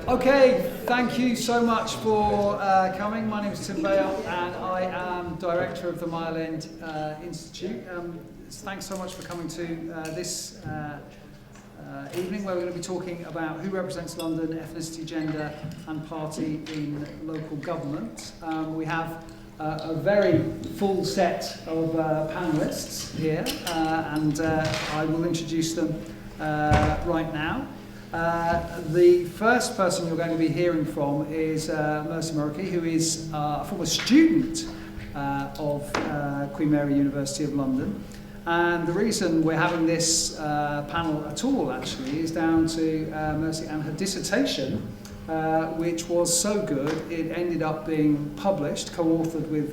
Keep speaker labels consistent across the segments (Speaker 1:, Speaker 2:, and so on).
Speaker 1: Okay, thank you so much for coming. My name is Tim Bale and I am Director of the Mile End Institute. Thanks so much for coming to this evening where we're going to be talking about who represents London, ethnicity, gender and party in local government. We have a very full set of panellists here and I will introduce them right now. The first person you're going to be hearing from is Mercy Muroki, who is a former student of Queen Mary University of London. And the reason we're having this panel at all, actually, is down to Mercy and her dissertation, which was so good it ended up being published, co-authored with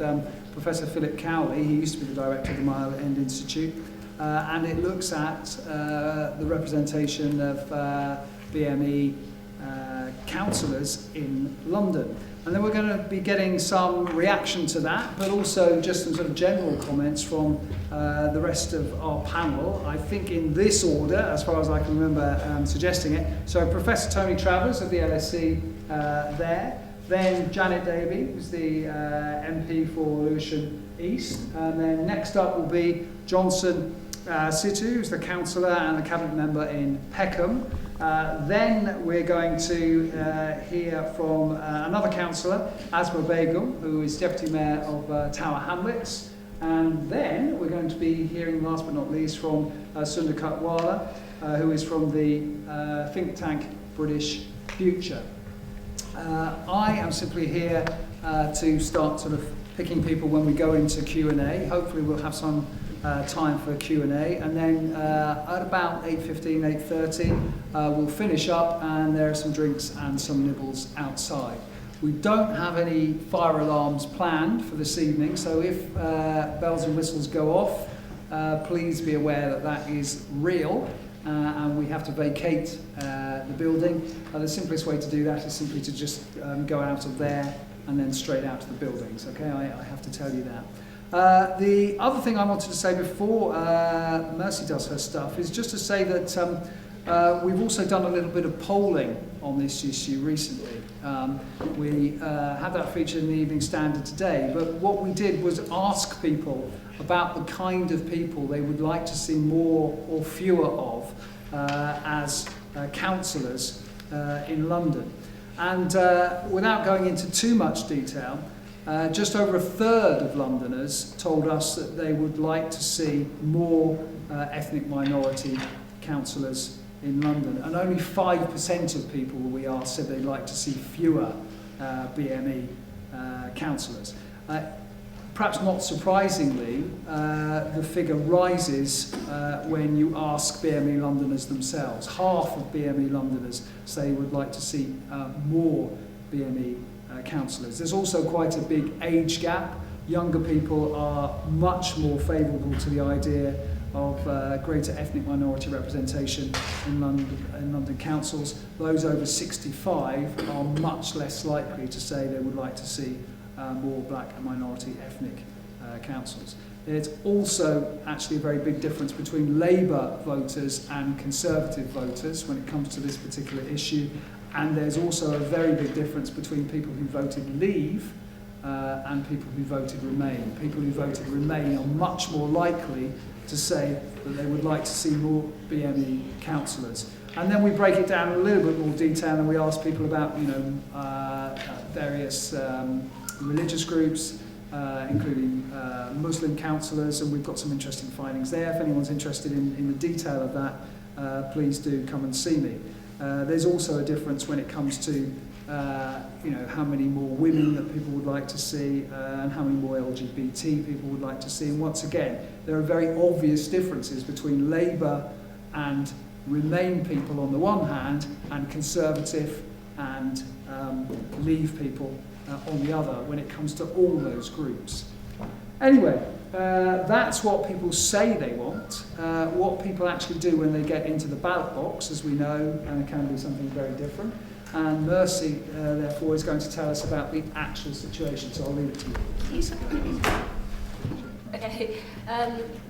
Speaker 1: Professor Philip Cowley. He used to be the director of the Mile End Institute. And it looks at the representation of BME councillors in London. And then we're going to be getting some reaction to that, but also just some sort of general comments from the rest of our panel. I think in this order, as far as I can remember suggesting it. So Professor Tony Travers of the LSE there, then Janet Davey, who's the MP for Lewisham East, and then next up will be Johnson Situ, who's the councillor and the cabinet member in Peckham. Then we're going to hear from another councillor, Asma Begum, who is deputy mayor of Tower Hamlets. And then we're going to be hearing, last but not least, from Sundar Katwala, who is from the think tank British Future. I am simply here to start sort of picking people when we go into Q&A. Hopefully we'll have some time for Q&A, and then at about 8:15, 8:30 we'll finish up and there are some drinks and some nibbles outside. We don't have any fire alarms planned for this evening, so if bells and whistles go off, please be aware that that is real and we have to vacate the building. The simplest way to do that is simply to just go out of there and then straight out to the buildings, okay? I have to tell you that. The other thing I wanted to say before Mercy does her stuff is just to say that we've also done a little bit of polling on this issue recently. We had that featured in the Evening Standard today, but what we did was ask people about the kind of people they would like to see more or fewer of as councillors in London. And without going into too much detail, just over a third of Londoners told us that they would like to see more ethnic minority councillors in London, and only 5% of people we asked said they'd like to see fewer BME councillors. Perhaps not surprisingly, the figure rises when you ask BME Londoners themselves. Half of BME Londoners say would like to see more BME councillors. There's also quite a big age gap. Younger people are much more favourable to the idea of greater ethnic minority representation in London councils. Those over 65 are much less likely to say they would like to see more black and minority ethnic councils. There's also actually a very big difference between Labour voters and Conservative voters when it comes to this particular issue. And there's also a very big difference between people who voted Leave and people who voted Remain. People who voted Remain are much more likely to say that they would like to see more BME councillors. And then we break it down in a little bit more detail and we ask people about, various religious groups, including Muslim councillors, and we've got some interesting findings there. If anyone's interested in the detail of that, please do come and see me. There's also a difference when it comes to how many more women that people would like to see and how many more LGBT people would like to see. And once again, there are very obvious differences between Labour and Remain people on the one hand and Conservative and Leave people on the other when it comes to all those groups. Anyway, that's what people say they want. What people actually do when they get into the ballot box, as we know, can be something very different. And Mercy, therefore, is going to tell us about the actual situation. So I'll leave it to you.
Speaker 2: Okay,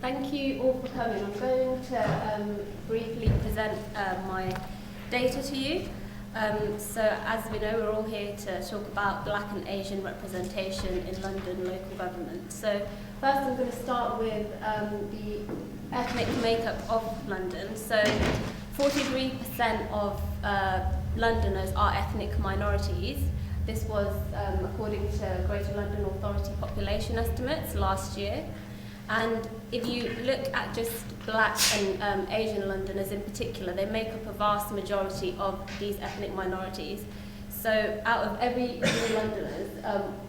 Speaker 2: thank you all for coming. I'm going to briefly present my data to you. So as we know, we're all here to talk about Black and Asian representation in London local government. So first I'm going to start with the ethnic makeup of London. So 43% of Londoners are ethnic minorities. This was according to Greater London Authority population estimates last year. And if you look at just Black and Asian Londoners in particular, they make up a vast majority of these ethnic minorities. So out of every new Londoners,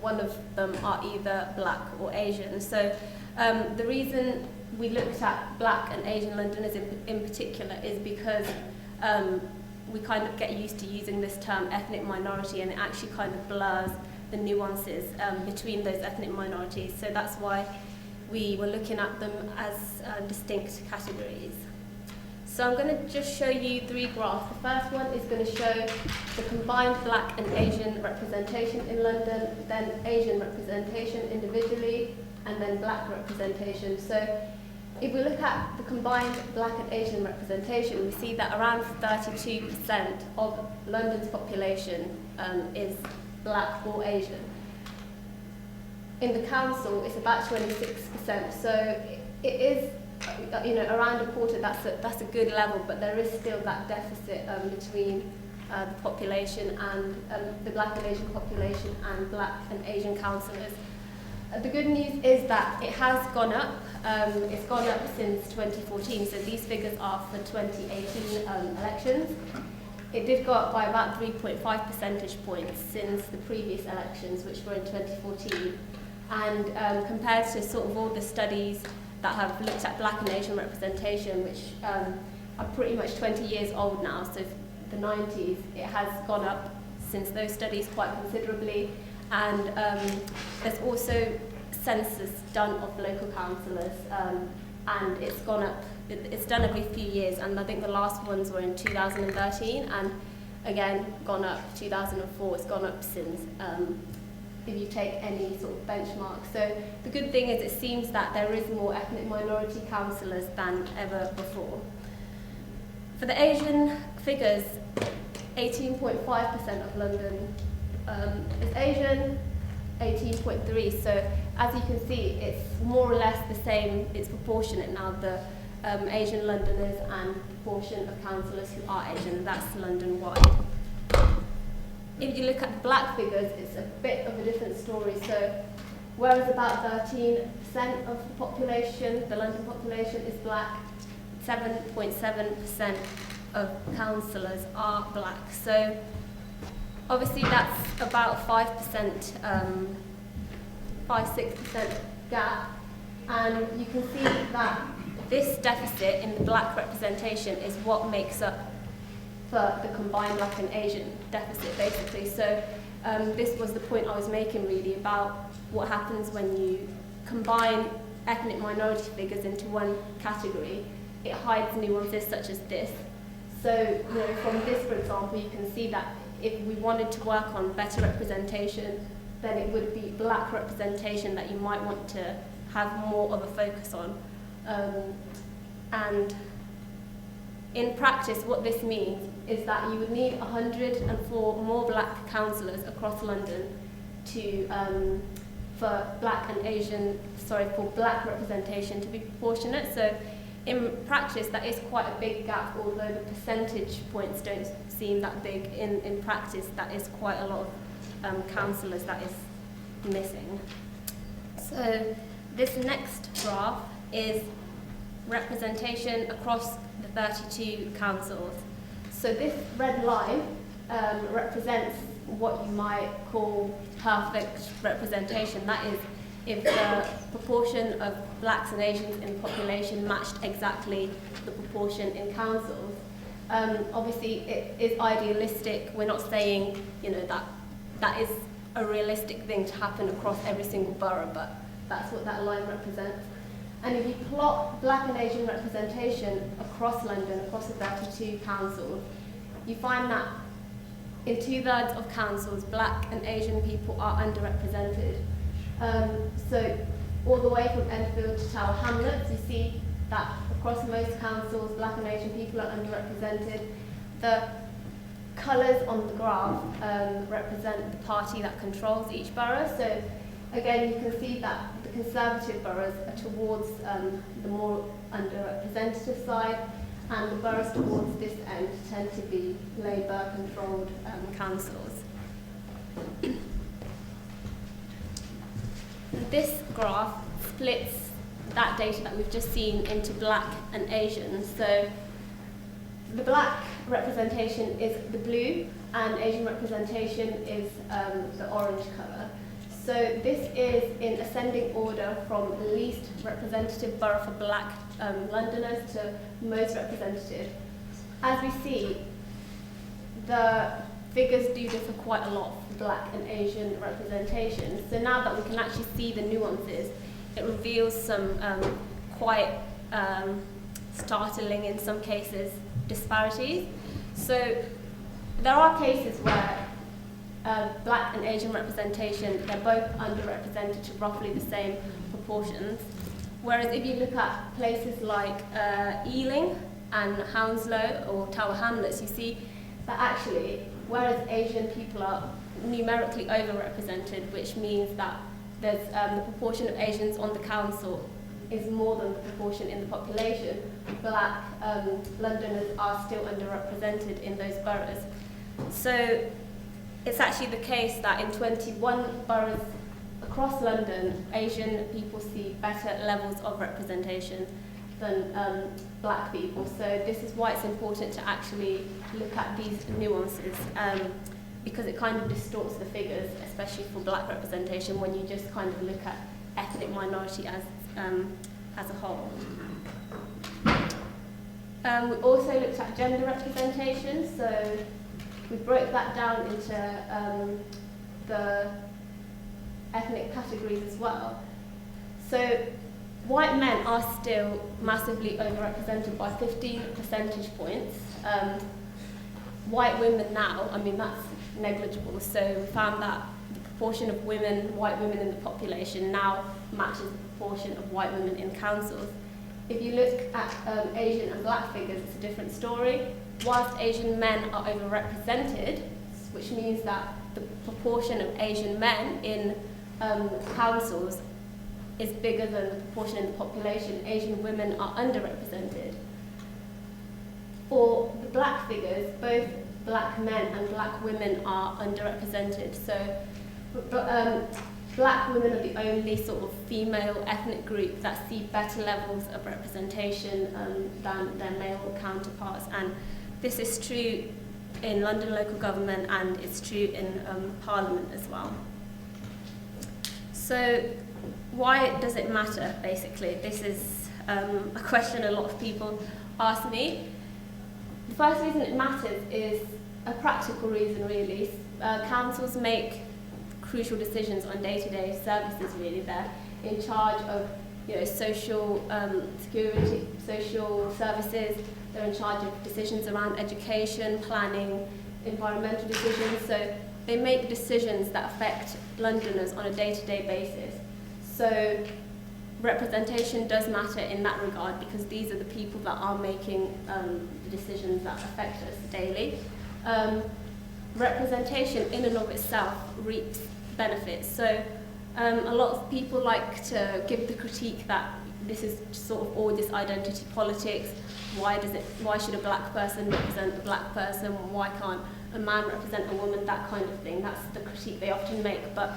Speaker 2: one of them are either Black or Asian. So the reason we looked at Black and Asian Londoners in particular is because we kind of get used to using this term ethnic minority, and it actually kind of blurs the nuances between those ethnic minorities. So that's why we were looking at them as distinct categories. So I'm going to just show you 3 graphs. The first one is going to show the combined Black and Asian representation in London, then Asian representation individually, and then Black representation. So if we look at the combined Black and Asian representation, we see that around 32% of London's population is Black or Asian. In the council, it's about 26%, so it is, around a quarter. That's a good level, but there is still that deficit between the population and the Black and Asian population and Black and Asian councillors. The good news is that it has gone up. It's gone up since 2014, so these figures are for 2018 elections. It did go up by about 3.5 percentage points since the previous elections, which were in 2014. And compared to sort of all the studies that have looked at Black and Asian representation, which are pretty much 20 years old now, so the 90s, it has gone up since those studies quite considerably. And there's also census done of local councillors, and it's gone up. It's done every few years, and I think the last ones were in 2013, and again gone up 2004. It's gone up since. If you take any sort of benchmark. So the good thing is it seems that there is more ethnic minority councillors than ever before. For the Asian figures, 18.5% of London is Asian, 18.3%. So as you can see, it's more or less the same, it's proportionate now, the Asian Londoners and proportion of councillors who are Asian, and that's London-wide. If you look at the Black figures, it's a bit of a different story. So whereas about 13% of the population, the London population, is Black, 7.7% of councillors are Black. So obviously that's about 5%, 5-6% gap. And you can see that this deficit in the Black representation is what makes up for the combined Black and Asian deficit, basically. So this was the point I was making, really, about what happens when you combine ethnic minority figures into one category. It hides nuances such as this. So, from this, for example, you can see that if we wanted to work on better representation, then it would be Black representation that you might want to have more of a focus on. And in practice, what this means is that you would need 104 more Black councillors across London to for Black representation to be proportionate. So in practice, that is quite a big gap, although the percentage points don't seem that big. In practice, that is quite a lot of councillors that is missing. So this next graph is representation across the 32 councils. So this red line represents what you might call perfect representation. That is, if the proportion of Blacks and Asians in the population matched exactly the proportion in councils. Obviously, it is idealistic. We're not saying, that is a realistic thing to happen across every single borough, but that's what that line represents. And if you plot Black and Asian representation across London, across the 32 councils, you find that in 2/3 of councils, Black and Asian people are underrepresented. So all the way from Enfield to Tower Hamlets, you see that across most councils, Black and Asian people are underrepresented. The colours on the graph represent the party that controls each borough. So again, you can see that the Conservative boroughs are towards the more underrepresented side, and the boroughs towards this end tend to be Labour-controlled councils. This graph splits that data that we've just seen into black and Asian. So the black representation is the blue, and Asian representation is the orange colour. So this is in ascending order from least representative borough for black Londoners to most representative. As we see, the figures do differ quite a lot for black and Asian representation. So now that we can actually see the nuances, it reveals some quite startling, in some cases, disparities. So there are cases where black and Asian representation, they're both underrepresented to roughly the same proportions. Whereas if you look at places like Ealing and Hounslow or Tower Hamlets, you see that actually, whereas Asian people are numerically overrepresented, which means that there's the proportion of Asians on the council is more than the proportion in the population, black Londoners are still underrepresented in those boroughs. So it's actually the case that in 21 boroughs across London, Asian people see better levels of representation than black people. So this is why it's important to actually look at these nuances, because it kind of distorts the figures, especially for black representation, when you just kind of look at ethnic minority as a whole. We also looked at gender representation, so we broke that down into the ethnic categories as well. So white men are still massively overrepresented by 15 percentage points. White women now, I mean, that's negligible. So we found that the proportion of women, white women in the population now matches the proportion of white women in councils. If you look at Asian and black figures, it's a different story. Whilst Asian men are overrepresented, which means that the proportion of Asian men in councils is bigger than the proportion in the population, Asian women are underrepresented. For the black figures, both black men and black women are underrepresented. So black women are the only sort of female ethnic group that see better levels of representation than their male counterparts. And this is true in London local government, and it's true in Parliament as well. So why does it matter, basically? This is a question a lot of people ask me. The first reason it matters is a practical reason, really. Councils make crucial decisions on day-to-day services, really. They're in charge of social security, social services. They're in charge of decisions around education, planning, environmental decisions. So they make decisions that affect Londoners on a day-to-day basis. So representation does matter in that regard, because these are the people that are making the decisions that affect us daily. Representation in and of itself reaps benefits. So a lot of people like to give the critique that this is sort of all this identity politics. Why should a black person represent a black person? Why can't a man represent a woman? That kind of thing. That's the critique they often make. But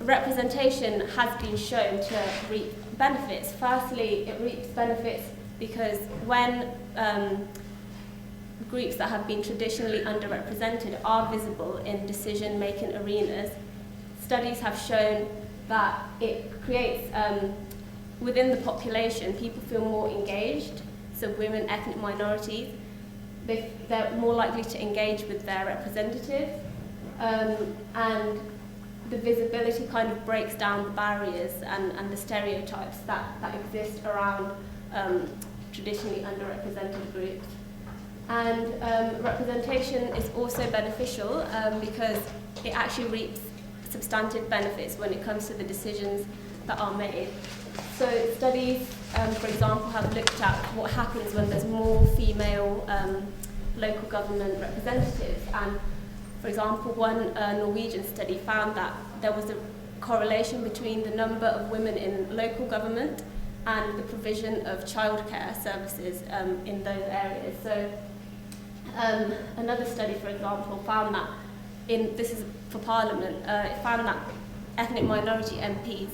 Speaker 2: representation has been shown to reap benefits. Firstly, it reaps benefits because when groups that have been traditionally underrepresented are visible in decision-making arenas, studies have shown that it creates, within the population, people feel more engaged. So women, ethnic minorities, they're more likely to engage with their representatives, and the visibility kind of breaks down the barriers and the stereotypes that exist around traditionally underrepresented groups. And representation is also beneficial because it actually reaps substantive benefits when it comes to the decisions that are made. So studies, for example, have looked at what happens when there's more female local government representatives. And for example, one Norwegian study found that there was a correlation between the number of women in local government and the provision of childcare services in those areas. So another study, for example, found that this is for Parliament, it found that ethnic minority MPs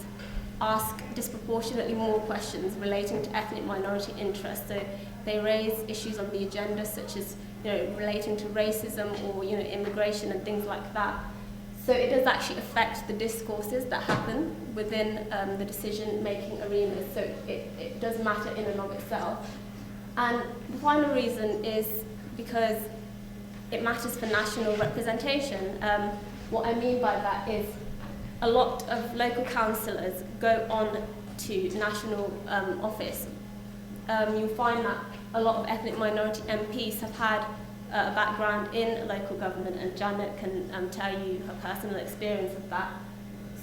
Speaker 2: ask disproportionately more questions relating to ethnic minority interests. So they raise issues on the agenda such as relating to racism or immigration and things like that. So it does actually affect the discourses that happen within the decision-making arenas. So it does matter in and of itself. And the final reason is because it matters for national representation. What I mean by that is a lot of local councillors go on to national office. You'll find that a lot of ethnic minority MPs have had a background in local government, and Janet can tell you her personal experience of that.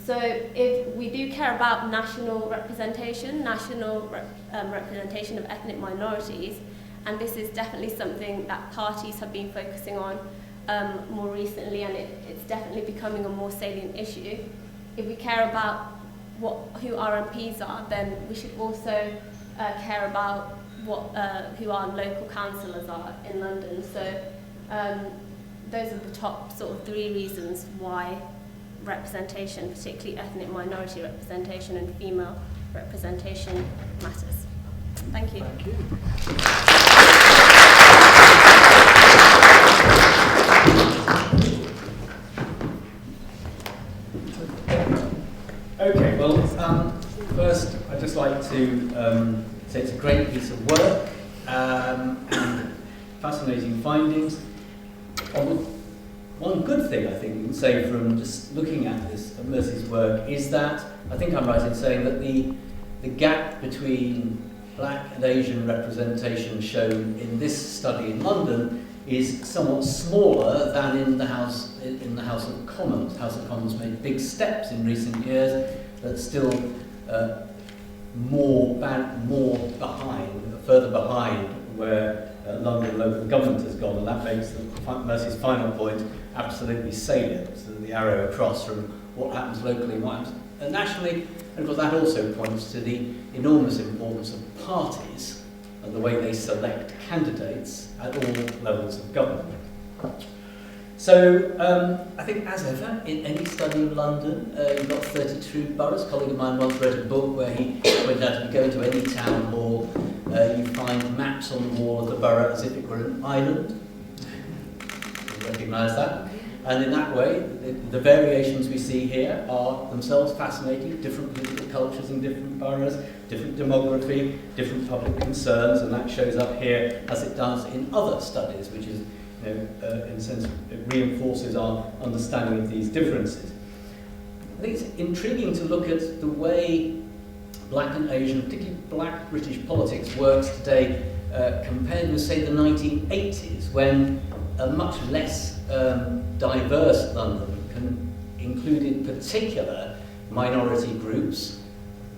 Speaker 2: So if we do care about national representation of ethnic minorities, and this is definitely something that parties have been focusing on more recently, and it's definitely becoming a more salient issue. If we care about who our MPs are, then we should also care about who our local councillors are in London. So those are the top sort of 3 reasons why representation, particularly ethnic minority representation and female representation, matters. Thank you.
Speaker 1: Thank you.
Speaker 3: Okay, well, first I'd just like to say it's a great piece of work and fascinating findings. One good thing I think we can say from just looking at this, Mercy's work, is that I think I'm right in saying that the gap between Black and Asian representation shown in this study in London is somewhat smaller than in the House of Commons. House of Commons made big steps in recent years, but still further behind where London local government has gone, and that makes Mercy's final point absolutely salient. So the arrow across from what happens locally and what happens nationally, and of course that also points to the enormous importance of parties and the way they select candidates at all levels of government. So I think as ever, in any study of London, you've got 32 boroughs. A colleague of mine once wrote a book where he pointed out if you go into any town hall, you find maps on the wall of the borough as if it were an island. You recognise that? And in that way, the variations we see here are themselves fascinating, different political cultures in different boroughs, different demography, different public concerns, and that shows up here as it does in other studies, which is, in a sense, it reinforces our understanding of these differences. I think it's intriguing to look at the way Black and Asian, particularly Black British politics, works today compared with, say, the 1980s, when a much less diverse London included particular minority groups,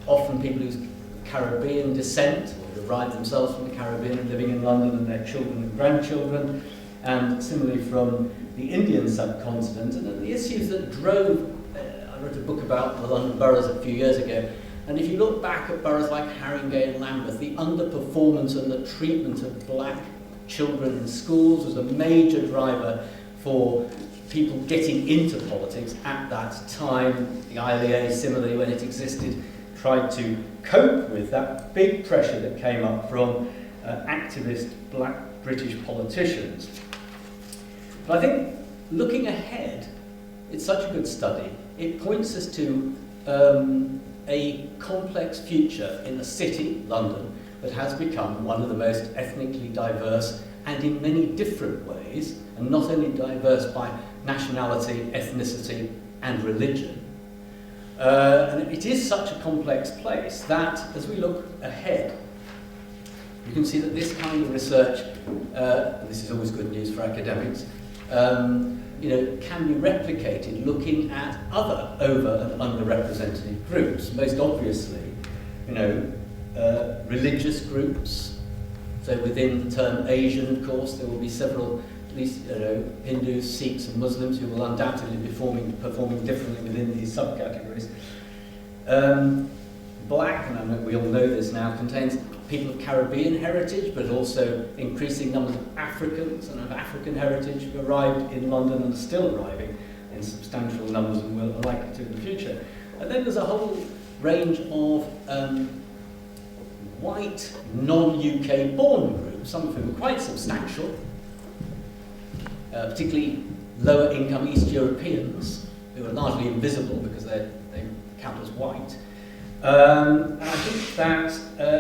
Speaker 3: often people whose Caribbean descent, or derived themselves from the Caribbean and living in London, and their children and grandchildren, and similarly from the Indian subcontinent. And the issues that drove, I wrote a book about the London boroughs a few years ago, and if you look back at boroughs like Haringey and Lambeth, the underperformance and the treatment of Black children in schools was a major driver for people getting into politics at that time. The ILEA, similarly, when it existed, tried to cope with that big pressure that came up from activist Black British politicians. But I think looking ahead, it's such a good study. It points us to a complex future in a city, London, that has become one of the most ethnically diverse, and in many different ways, and not only diverse by nationality, ethnicity and religion. And it is such a complex place that, as we look ahead, you can see that this kind of research, and this is always good news for academics, can be replicated looking at other over and underrepresented groups. Most obviously, religious groups, So within the term Asian, of course, there will be several, at least Hindus, Sikhs and Muslims who will undoubtedly be performing differently within these subcategories. Black, and I know we all know this now, contains people of Caribbean heritage, but also increasing numbers of Africans and of African heritage who arrived in London and are still arriving in substantial numbers and will likely to in the future. And then there's a whole range of white, non-UK born groups, some of whom are quite substantial, particularly lower income East Europeans, who are largely invisible because they count as white. And I think that,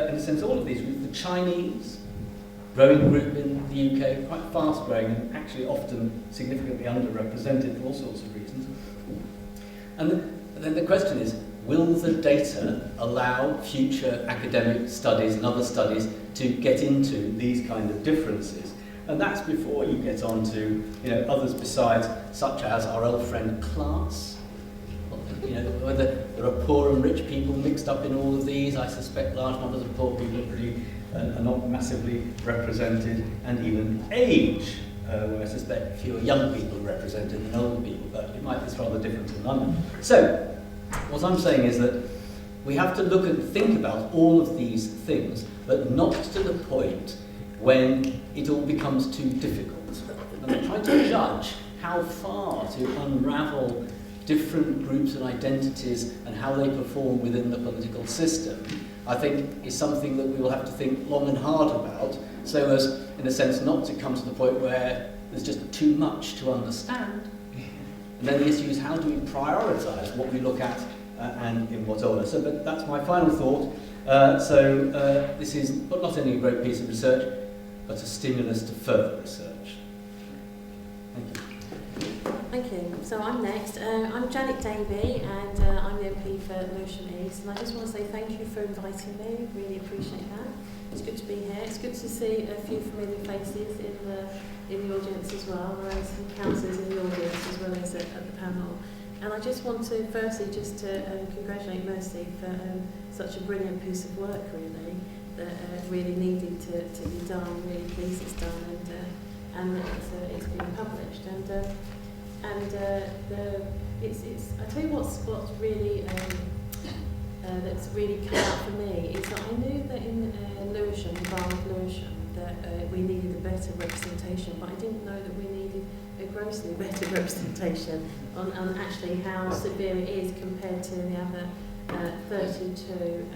Speaker 3: in a sense, all of these groups, the Chinese, growing group in the UK, quite fast growing and actually often significantly underrepresented for all sorts of reasons. And then the question is, will the data allow future academic studies and other studies to get into these kind of differences? And that's before you get on to others besides, such as our old friend class. Whether there are poor and rich people mixed up in all of these. I suspect large numbers of poor people are not massively represented, and even age, where I suspect fewer young people are represented than old people, but it might be rather different in London. So, what I'm saying is that we have to look and think about all of these things, but not to the point when it all becomes too difficult. And I'm trying to judge how far to unravel different groups and identities and how they perform within the political system, I think is something that we will have to think long and hard about, so as, in a sense, not to come to the point where there's just too much to understand. And then the issue is, how do we prioritise what we look at and in what order? So, but that's my final thought. This is not only a great piece of research, but a stimulus to further research. Thank you.
Speaker 4: Thank you. So I'm next. I'm Janet Davey, and I'm the MP for Lewisham East. And I just want to say thank you for inviting me. Really appreciate that. It's good to be here. It's good to see a few familiar faces in the audience as well, and some councillors in the audience as well as at the panel. And I just want to firstly just to congratulate Mercy for such a brilliant piece of work, really, that really needed to be done. Really pleased it's done, and it's been published. I tell you what's really that's really come out for me is that I knew that in Lewisham, the Borough of Lewisham, that we needed a better representation, but I didn't know that we needed a grossly better representation on actually how severe it is compared to the other 32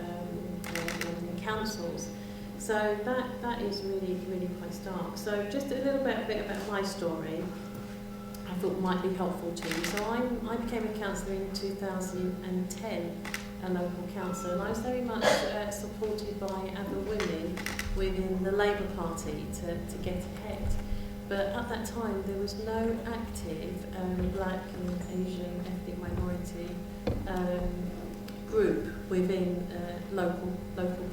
Speaker 4: London councils. So that is really quite stark. So just a little bit about my story. I thought might be helpful to you. So I became a councillor in 2010, a local councillor, and I was very much supported by other women within the Labour Party to get ahead. But at that time there was no active black and Asian ethnic minority group within local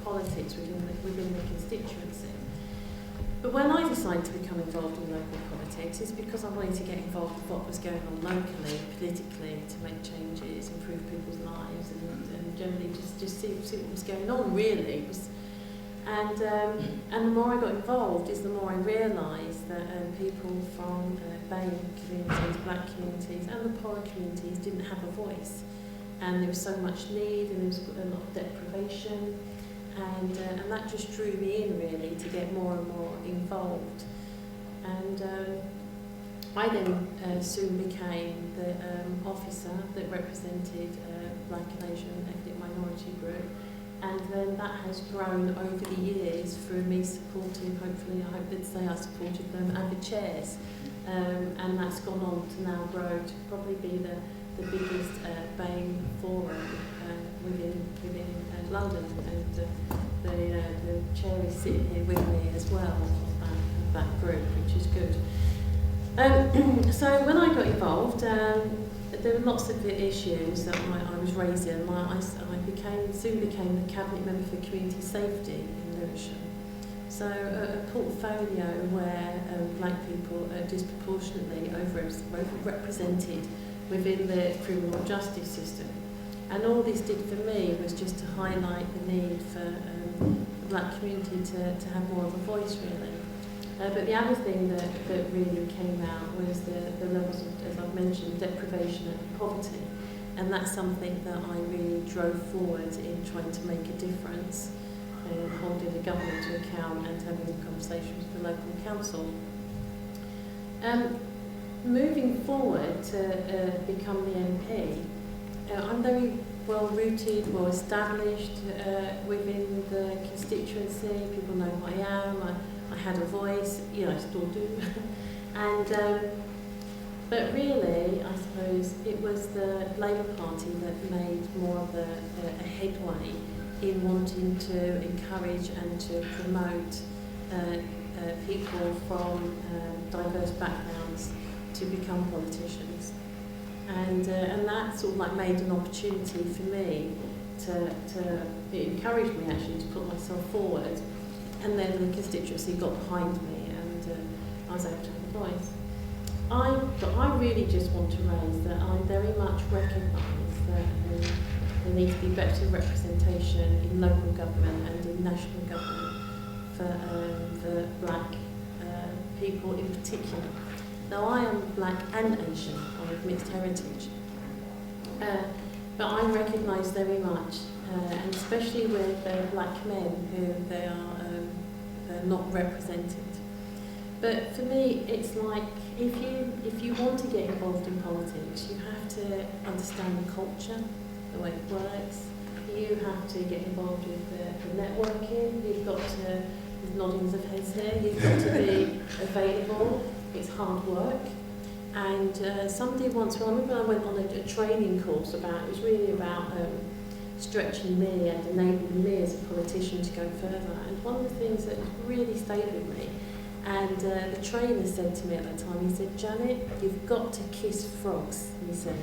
Speaker 4: politics within the constituency. But when I decided to become involved in local politics, it's because I wanted to get involved with what was going on locally, politically, to make changes, improve people's lives, and generally just see what was going on, really. And the more I got involved, the more I realised that people from BAME communities, black communities, and the poorer communities didn't have a voice. And there was so much need, and there was a lot of deprivation. And that just drew me in, really, to get more and more involved. And I then soon became the officer that represented black and Asian ethnic minority group. And then that has grown over the years through me supporting, hopefully, I hope they'd say I supported them, other chairs. And that's gone on to now grow to probably be the biggest BAME forum within London, and the chair is sitting here with me as well of that group, which is good. So when I got involved, there were lots of issues that I was raising. I soon became the cabinet member for community safety in Lewisham. So a portfolio where black people are disproportionately overrepresented within the criminal justice system. And all this did for me was just to highlight the need for black community to have more of a voice, really. But the other thing that really came out was the levels of, as I've mentioned, deprivation and poverty. And that's something that I really drove forward in trying to make a difference, holding the government to account and having a conversation with the local council. Moving forward to become the MP, I'm very well rooted, well established within the constituency. People know who I am. I had a voice, I still do. And but really, I suppose it was the Labour Party that made more of a headway in wanting to encourage and to promote people from diverse backgrounds to become politicians. And that sort of like made an opportunity for me it encouraged me actually to put myself forward, and then the constituency got behind me and I was able to have a voice. But I really just want to raise that I very much recognise that there needs to be better representation in local government and in national government for black people in particular. Now I am black and Asian, I'm of mixed heritage, but I recognise very much, and especially with black men who they are not represented. But for me, it's like if you want to get involved in politics, you have to understand the culture, the way it works. You have to get involved with the networking. You've got to, with noddings of heads here, you've got to be available. It's hard work. And somebody once, I remember I went on a training course it was really about stretching me and enabling me as a politician to go further. And one of the things that really stayed with me, and the trainer said to me at that time, he said, "Janet, you've got to kiss frogs," he said.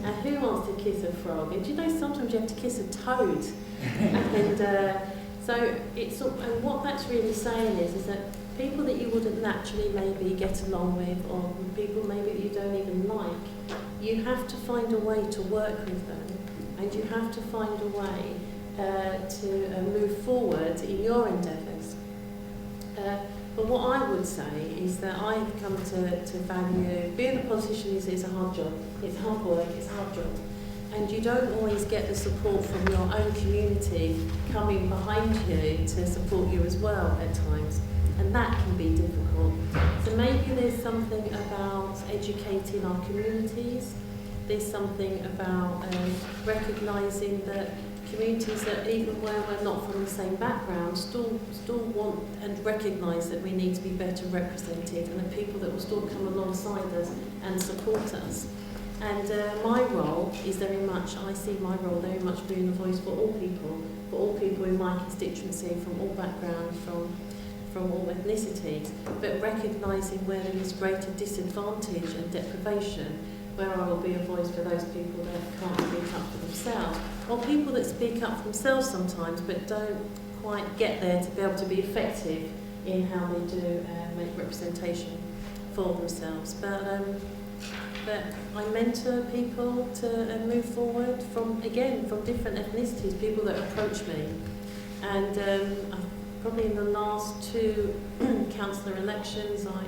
Speaker 4: And who wants to kiss a frog? And do you know, sometimes you have to kiss a toad. And so it's, and what that's really saying is that people that you wouldn't naturally maybe get along with, or people maybe that you don't even like, you have to find a way to work with them, and you have to find a way to move forward in your endeavours. But what I would say is that I've come to value, being a politician is a hard job. It's hard work, it's a hard job. And you don't always get the support from your own community coming behind you to support you as well at times. And that can be difficult. So maybe there's something about educating our communities. There's something about recognising that communities that even where we're not from the same background still want and recognise that we need to be better represented, and the people that will still come alongside us and support us. And my role is very much, I see my role very much being a voice for all people in my constituency, from all backgrounds, from all ethnicities, but recognising where there is greater disadvantage and deprivation, where I will be a voice for those people that can't speak up for themselves, or people that speak up for themselves sometimes but don't quite get there to be able to be effective in how they do make representation for themselves. But I mentor people to move forward from different ethnicities, people that approach me. And probably in the last 2 councillor elections, I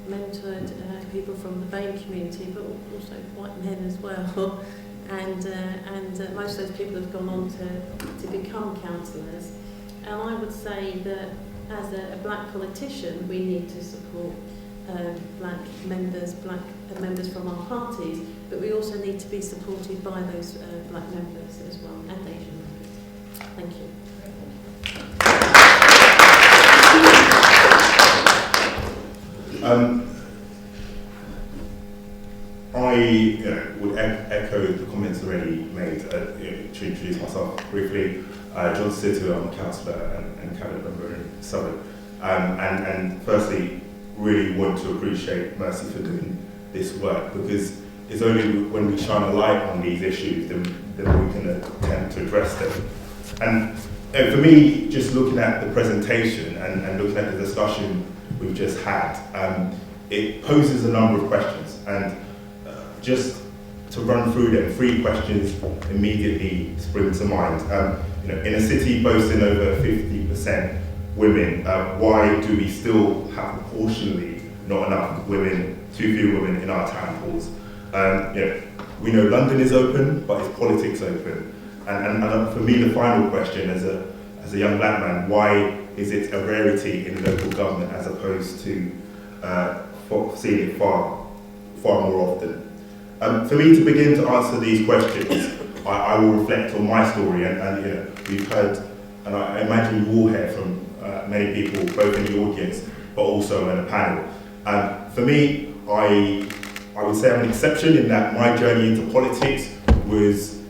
Speaker 4: mentored people from the BAME community, but also white men as well. And most of those people have gone on to become councillors. And I would say that as a black politician, we need to support black members from our parties, but we also need to be supported by those black members as well, and Asian members. Thank you.
Speaker 5: I would echo the comments already made. To introduce myself briefly, John Situ, I'm a councillor and cabinet member in Southwark. And firstly, really want to appreciate Mercy for doing this work, because it's only when we shine a light on these issues then we can attempt to address them. And for me, just looking at the presentation and looking at the discussion we've just had, it poses a number of questions. And just to run through them. 3 questions immediately spring to mind. In a city boasting over 50% women, why do we still have proportionally not enough women, too few women in our town halls? We know London is open, but is politics open? And for me, the final question as a young black man, why is it a rarity in local government as opposed to seeing it far more often? For me to begin to answer these questions, I will reflect on my story, and we've heard, and I imagine you all hear from many people, both in the audience, but also in the panel. For me, I would say I'm an exception in that my journey into politics was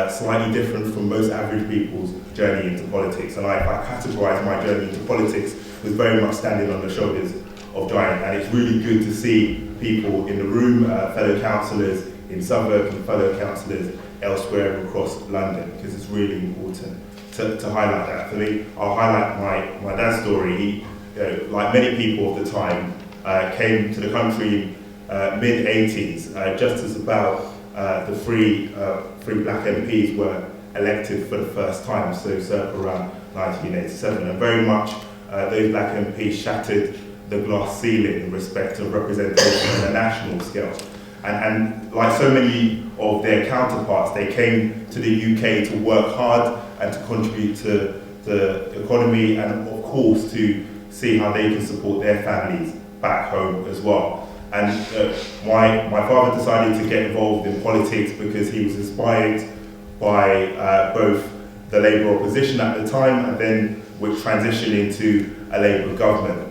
Speaker 5: slightly different from most average people's journey into politics. And if I categorise my journey into politics, it was very much standing on the shoulders of giants. And it's really good to see people in the room, fellow councillors in Southwark and fellow councillors elsewhere across London, because it's really important to highlight that. For me, I'll highlight my dad's story. He, like many people of the time, came to the country mid-80s, just as about the three black MPs were elected for the first time, so circa around 1987, and very much those black MPs shattered the glass ceiling in respect of representation on a national scale. And like so many of their counterparts, they came to the UK to work hard and to contribute to the economy, and of course to see how they can support their families back home as well. And my father decided to get involved in politics because he was inspired by both the Labour opposition at the time, and then which transitioned into a Labour government.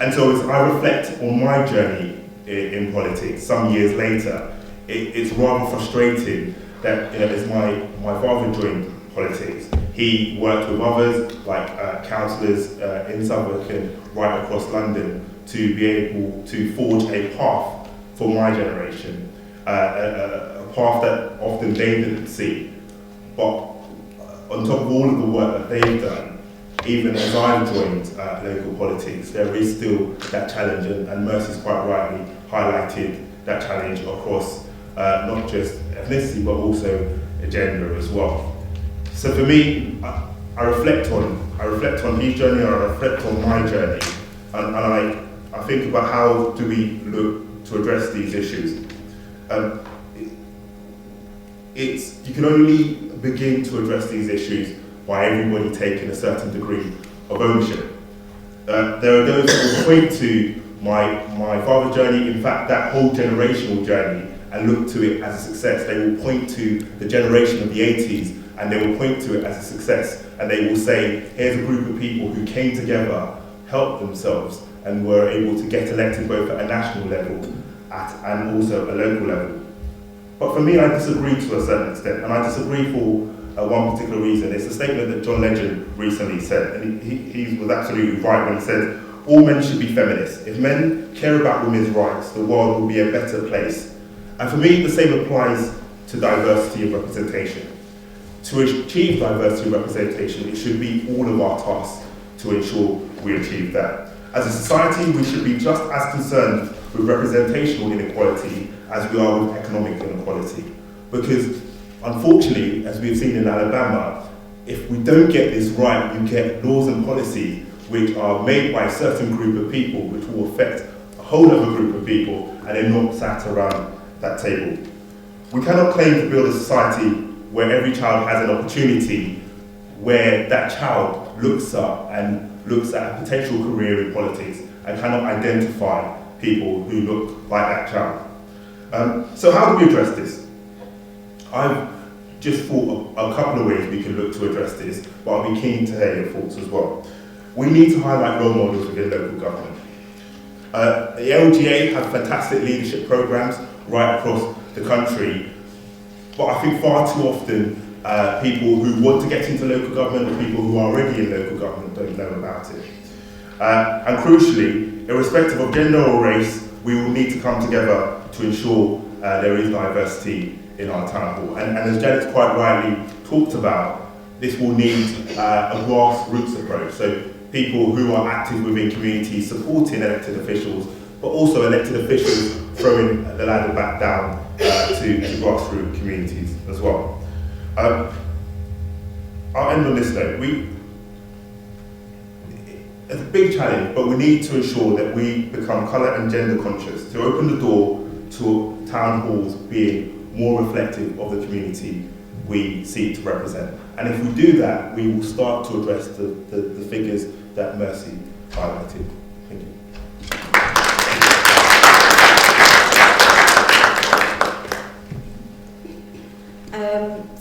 Speaker 5: And so as I reflect on my journey in politics some years later, it's rather frustrating that as my father joined politics, he worked with others like councillors in Southwark and right across London to be able to forge a path for my generation, a path that often they didn't see. But on top of all of the work that they've done, even as I've joined local politics, there is still that challenge, and Mercy's quite rightly highlighted that challenge across not just ethnicity, but also gender as well. So for me, I reflect on his journey, I reflect on my journey, and I think about how do we look to address these issues. You can only begin to address these issues by everybody taking a certain degree of ownership. There are those who will point to my father's journey, in fact that whole generational journey, and look to it as a success. They will point to the generation of the 80s and they will point to it as a success, and they will say, here's a group of people who came together, helped themselves, and were able to get elected both at a national level and also a local level. But for me, I disagree to a certain extent, and I disagree for one particular reason. It's a statement that John Legend recently said, and he was absolutely right when he said, all men should be feminists. If men care about women's rights, the world will be a better place. And for me, the same applies to diversity of representation. To achieve diversity of representation, it should be all of our tasks to ensure we achieve that. As a society, we should be just as concerned with representational inequality as we are with economic inequality. Because unfortunately, as we've seen in Alabama, if we don't get this right, you get laws and policies which are made by a certain group of people which will affect a whole other group of people, and they're not sat around that table. We cannot claim to build a society where every child has an opportunity, where that child looks up and looks at a potential career in politics and cannot identify people who look like that child. So how do we address this? I've just thought of a couple of ways we can look to address this, but I'll be keen to hear your thoughts as well. We need to highlight role models within local government. The LGA have fantastic leadership programs right across the country, but I think far too often people who want to get into local government or people who are already in local government don't know about it. And crucially, irrespective of gender or race, we will need to come together to ensure there is diversity in our town hall. And as Janet's quite rightly talked about, this will need a grassroots approach. So people who are active within communities supporting elected officials, but also elected officials throwing the ladder back down to grassroots communities as well. I'll end on this note. It's a big challenge, but we need to ensure that we become colour and gender conscious to open the door to town halls being more reflective of the community we seek to represent. And if we do that, we will start to address the figures that Mercy highlighted. Thank you.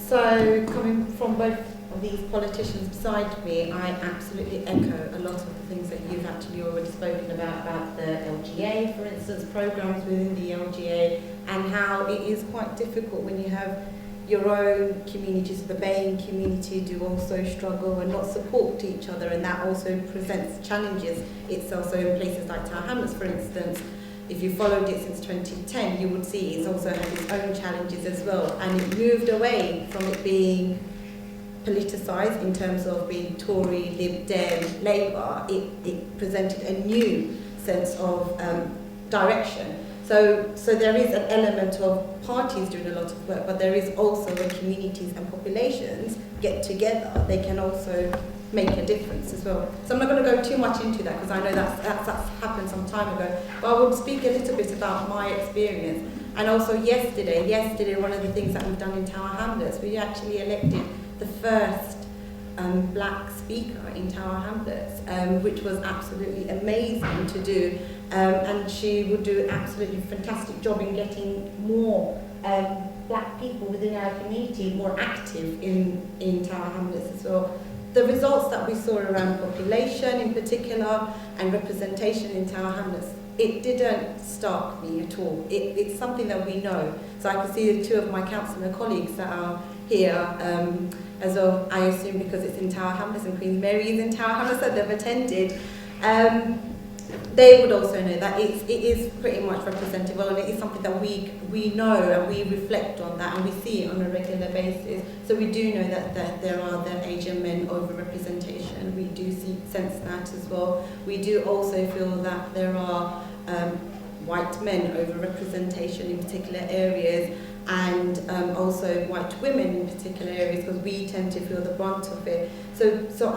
Speaker 6: So coming from both of these politicians beside me, I absolutely echo a lot of the things that you've actually already spoken about the LGA, for instance, programs within the LGA, and how it is quite difficult when you have your own communities, the Baying community do also struggle and not support each other, and that also presents challenges itself. So in places like Tower Hamlets, for instance, if you followed it since 2010, you would see it's also had its own challenges as well, and it moved away from it being politicised in terms of being Tory, Lib Dem, Labour. It presented a new sense of direction. So there is an element of parties doing a lot of work, but there is also when communities and populations get together, they can also make a difference as well. So I'm not going to go too much into that because I know that's happened some time ago, but I will speak a little bit about my experience. And also yesterday, one of the things that we've done in Tower Hamlets, we actually elected the first black speaker in Tower Hamlets, which was absolutely amazing to do. And she would do an absolutely fantastic job in getting more black people within our community more active in Tower Hamlets as well. The results that we saw around population in particular and representation in Tower Hamlets, it didn't stark me at all. It's something that we know. So I can see the two of my councillor colleagues that are here as well, I assume because it's in Tower Hamlets and Queen Mary is in Tower Hamlets that they've attended. They would also know that it is pretty much representative, and it is something that we know and we reflect on that and we see it on a regular basis. So we do know that there are the Asian men overrepresentation. We do sense that as well. We do also feel that there are white men overrepresentation in particular areas, and also white women in particular areas, because we tend to feel the brunt of it. So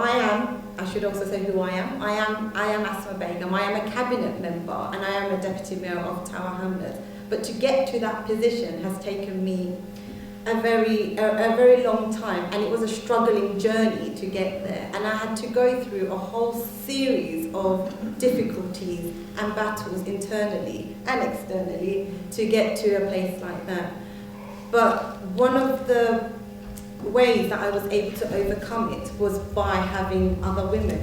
Speaker 6: I should also say who I am. I am Asma Begum. I am a cabinet member and I am a deputy mayor of Tower Hamlets. But to get to that position has taken me a very long time, and it was a struggling journey to get there. And I had to go through a whole series of difficulties and battles internally and externally to get to a place like that. But one of the ways that I was able to overcome it was by having other women,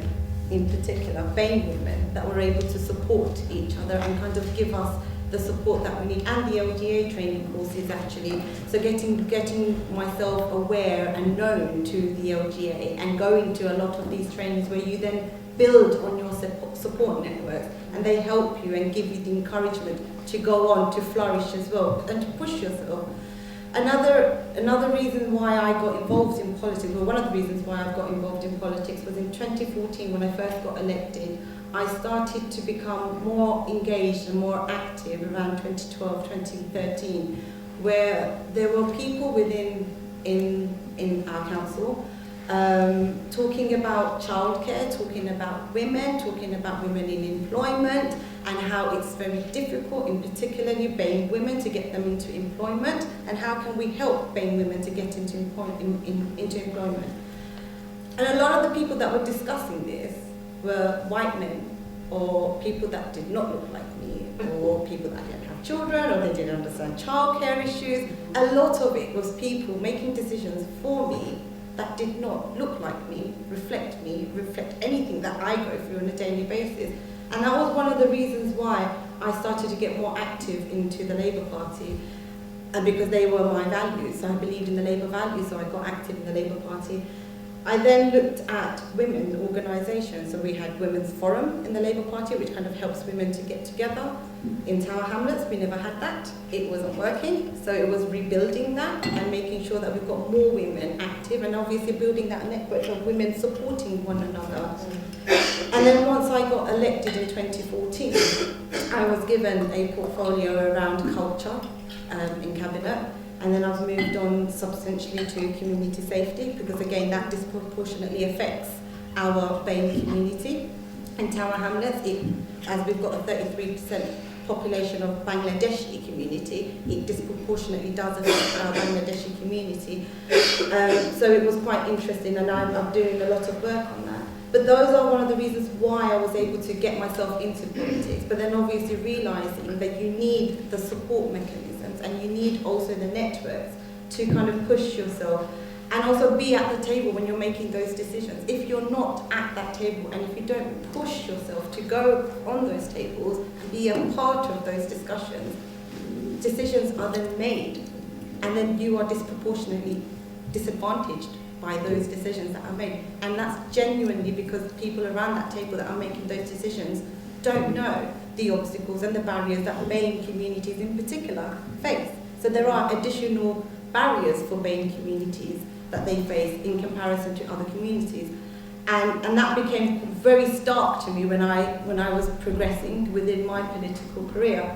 Speaker 6: in particular BAME women, that were able to support each other and kind of give us the support that we need, and the LGA training courses actually. So getting myself aware and known to the LGA and going to a lot of these trainings where you then build on your support networks, and they help you and give you the encouragement to go on to flourish as well and to push yourself. Another reason why I got involved in politics, well, one of the reasons why I got involved in politics was in 2014 when I first got elected. I started to become more engaged and more active around 2012, 2013, where there were people within in our council talking about childcare, talking about women in employment, and how it's very difficult, in particularly BAME women, to get them into employment, and how can we help BAME women to get into employment. And a lot of the people that were discussing this were white men, or people that did not look like me, or people that didn't have children, or they didn't understand childcare issues. A lot of it was people making decisions for me that did not look like me, reflect anything that I go through on a daily basis. And that was one of the reasons why I started to get more active into the Labour Party, and because they were my values. So I believed in the Labour values, so I got active in the Labour Party. I then looked at women organisations. So we had Women's Forum in the Labour Party, which kind of helps women to get together. In Tower Hamlets, we never had that. It wasn't working. So it was rebuilding that and making sure that we've got more women active, and obviously building that network of women supporting one another. And then once I got elected in 2014, I was given a portfolio around culture in Cabinet. And then I've moved on substantially to community safety, because again, that disproportionately affects our BAME community. In Tower Hamlets, as we've got a 33% population of Bangladeshi community, it disproportionately does affect our Bangladeshi community. So it was quite interesting, and I'm doing a lot of work on that. But those are one of the reasons why I was able to get myself into politics, but then obviously realising that you need the support mechanisms and you need also the networks to kind of push yourself and also be at the table when you're making those decisions. If you're not at that table and if you don't push yourself to go on those tables and be a part of those discussions, decisions are then made, and then you are disproportionately disadvantaged by those decisions that are made. And that's genuinely because people around that table that are making those decisions don't know the obstacles and the barriers that BAME communities in particular face. So there are additional barriers for BAME communities that they face in comparison to other communities. And that became very stark to me when I was progressing within my political career.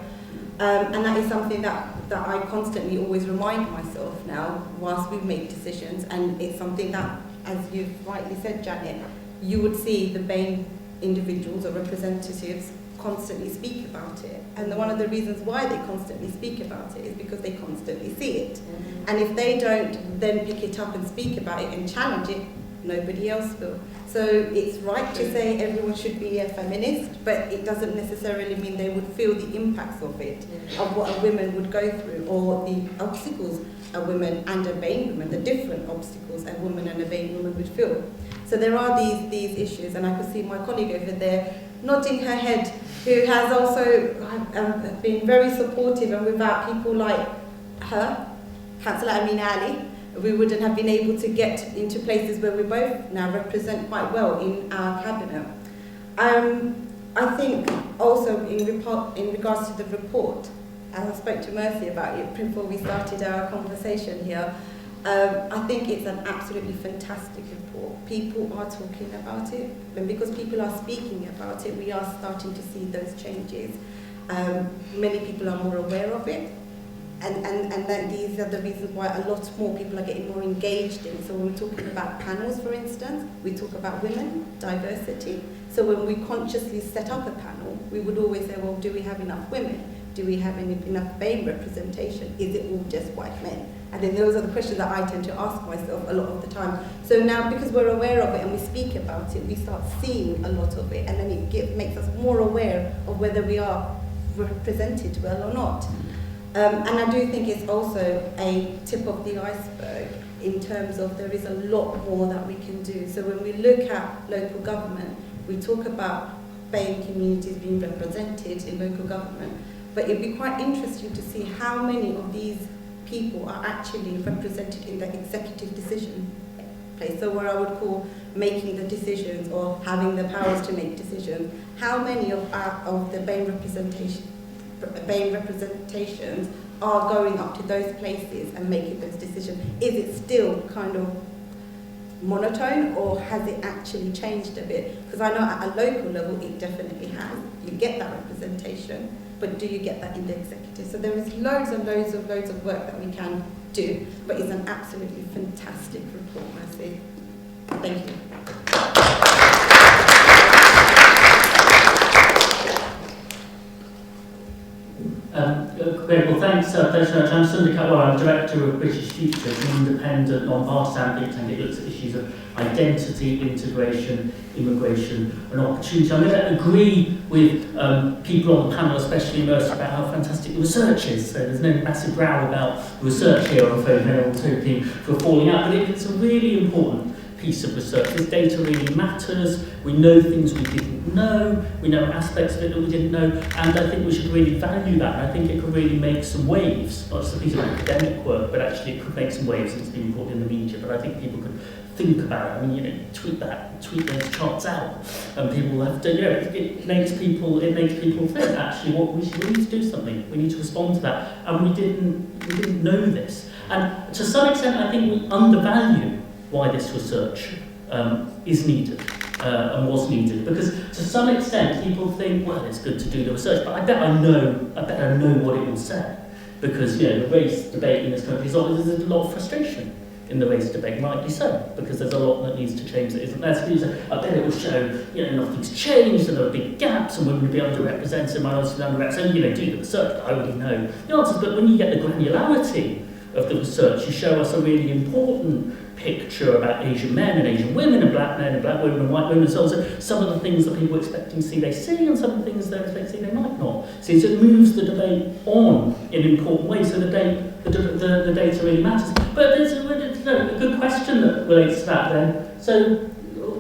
Speaker 6: And that is something that I constantly always remind myself now whilst we make decisions, and it's something that, as you've rightly said, Janet, you would see the BAME individuals or representatives constantly speak about it. And one of the reasons why they constantly speak about it is because they constantly see it. And if they don't then pick it up and speak about it and challenge it, nobody else will. So it's right to say everyone should be a feminist, but it doesn't necessarily mean they would feel the impacts of it, of what a woman would go through, or the obstacles a woman and a BAME woman, the different obstacles a woman and a BAME woman would feel. So there are these issues, and I could see my colleague over there nodding her head, who has also been very supportive, and without people like her, Councillor Amin Ali, we wouldn't have been able to get into places where we both now represent quite well in our cabinet. I think also in regards to the report, as I spoke to Mercy about it before we started our conversation here, I think it's an absolutely fantastic report. People are talking about it, and because people are speaking about it, we are starting to see those changes. Many people are more aware of it. And then these are the reasons why a lot more people are getting more engaged in. So when we're talking about panels, for instance, we talk about women, diversity. So when we consciously set up a panel, we would always say, well, do we have enough women? Do we have enough BAME representation? Is it all just white men? And then those are the questions that I tend to ask myself a lot of the time. So now, because we're aware of it and we speak about it, we start seeing a lot of it, and then it makes us more aware of whether we are represented well or not. And I do think it's also a tip of the iceberg in terms of there is a lot more that we can do. So when we look at local government, we talk about BAME communities being represented in local government, but it'd be quite interesting to see how many of these people are actually represented in the executive decision place. So where I would call making the decisions or having the powers to make decisions, how many of the BAME representations are going up to those places and making those decisions? Is it still kind of monotone, or has it actually changed a bit? Because I know at a local level it definitely has. You get that representation, but do you get that in the executive? So there is loads and loads of work that we can do, but it's an absolutely fantastic report, Mercy. Thank you.
Speaker 7: Great, well thanks very much. I'm Sunday Cowley, I'm Director of British Future, an independent, non-partisan think tank that looks at issues of identity, integration, immigration and opportunity. I'm going to agree with people on the panel, especially Mercy, about how fantastic the research is. So there's no massive row about research here, I'm afraid, no one's hoping for falling out, but it's a really important piece of research. This data really matters. We know things we didn't know. We know aspects of it that we didn't know, and I think we should really value that. And I think it could really make some waves, not just a piece of academic work, but actually it could make some waves. It's been reported in the media, but I think people could think about. I mean, tweet those charts out, and people have to, it makes people think, actually, we need to do something. We need to respond to that, and we didn't know this. And to some extent, I think we undervalue why this research is needed. And was needed, because to some extent people think, well, it's good to do the research, but I bet I know what it will say, because the race debate in this country there's a lot of frustration in the race debate, rightly so, because there's a lot that needs to change that isn't there. So I bet it will show nothing's changed and there are big gaps and women will be underrepresented, minorities will be underrepresented. Do the research, but I already know the answers. But when you get the granularity of the research, you show us a really important picture about Asian men and Asian women and black men and black women and white women and so on. So some of the things that people are expecting to see they see, and some of the things they're expecting to see they might not see. So it moves the debate on in important ways. So the data really matters. But there's a good question that relates to that then. So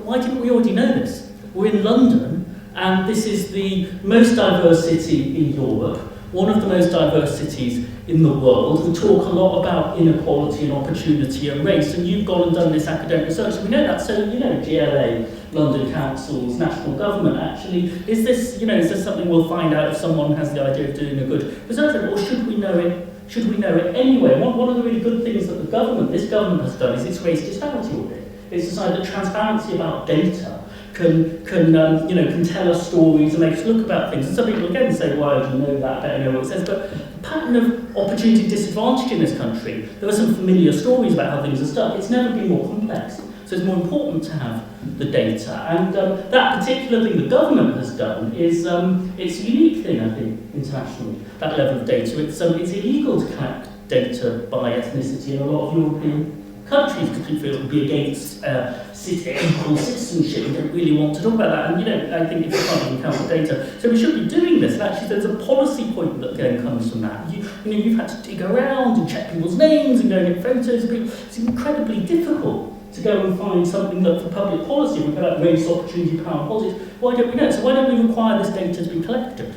Speaker 7: why didn't we already know this? We're in London, and this is the most diverse city in Europe, one of the most diverse cities in the world. We talk a lot about inequality and opportunity and race, and you've gone and done this academic research, and we know that. So, GLA, London councils, national government, actually, is this something we'll find out if someone has the idea of doing a good research, or should we know it? Should we know it anyway? One of the really good things that this government has done is its race disparity audit. It's decided that transparency about data can tell us stories and make us look about things. And some people again say, why do you know that? I don't know what it says. But the pattern of opportunity disadvantage in this country, there are some familiar stories about how things are stuck. It's never been more complex. So it's more important to have the data. And that particular thing the government has done is it's a unique thing, I think, internationally, that level of data. It's illegal to collect data by ethnicity in a lot of European countries, because we feel it would be against equal citizenship. We don't really want to talk about that, and I think if you can't even count the data, so we should be doing this. And actually, there's a policy point that again comes from that. You've had to dig around and check people's names and go and get photos of people. It's incredibly difficult to go and find something that for public policy, we call that race, opportunity, power, and politics. Why don't we know? So why don't we require this data to be collected?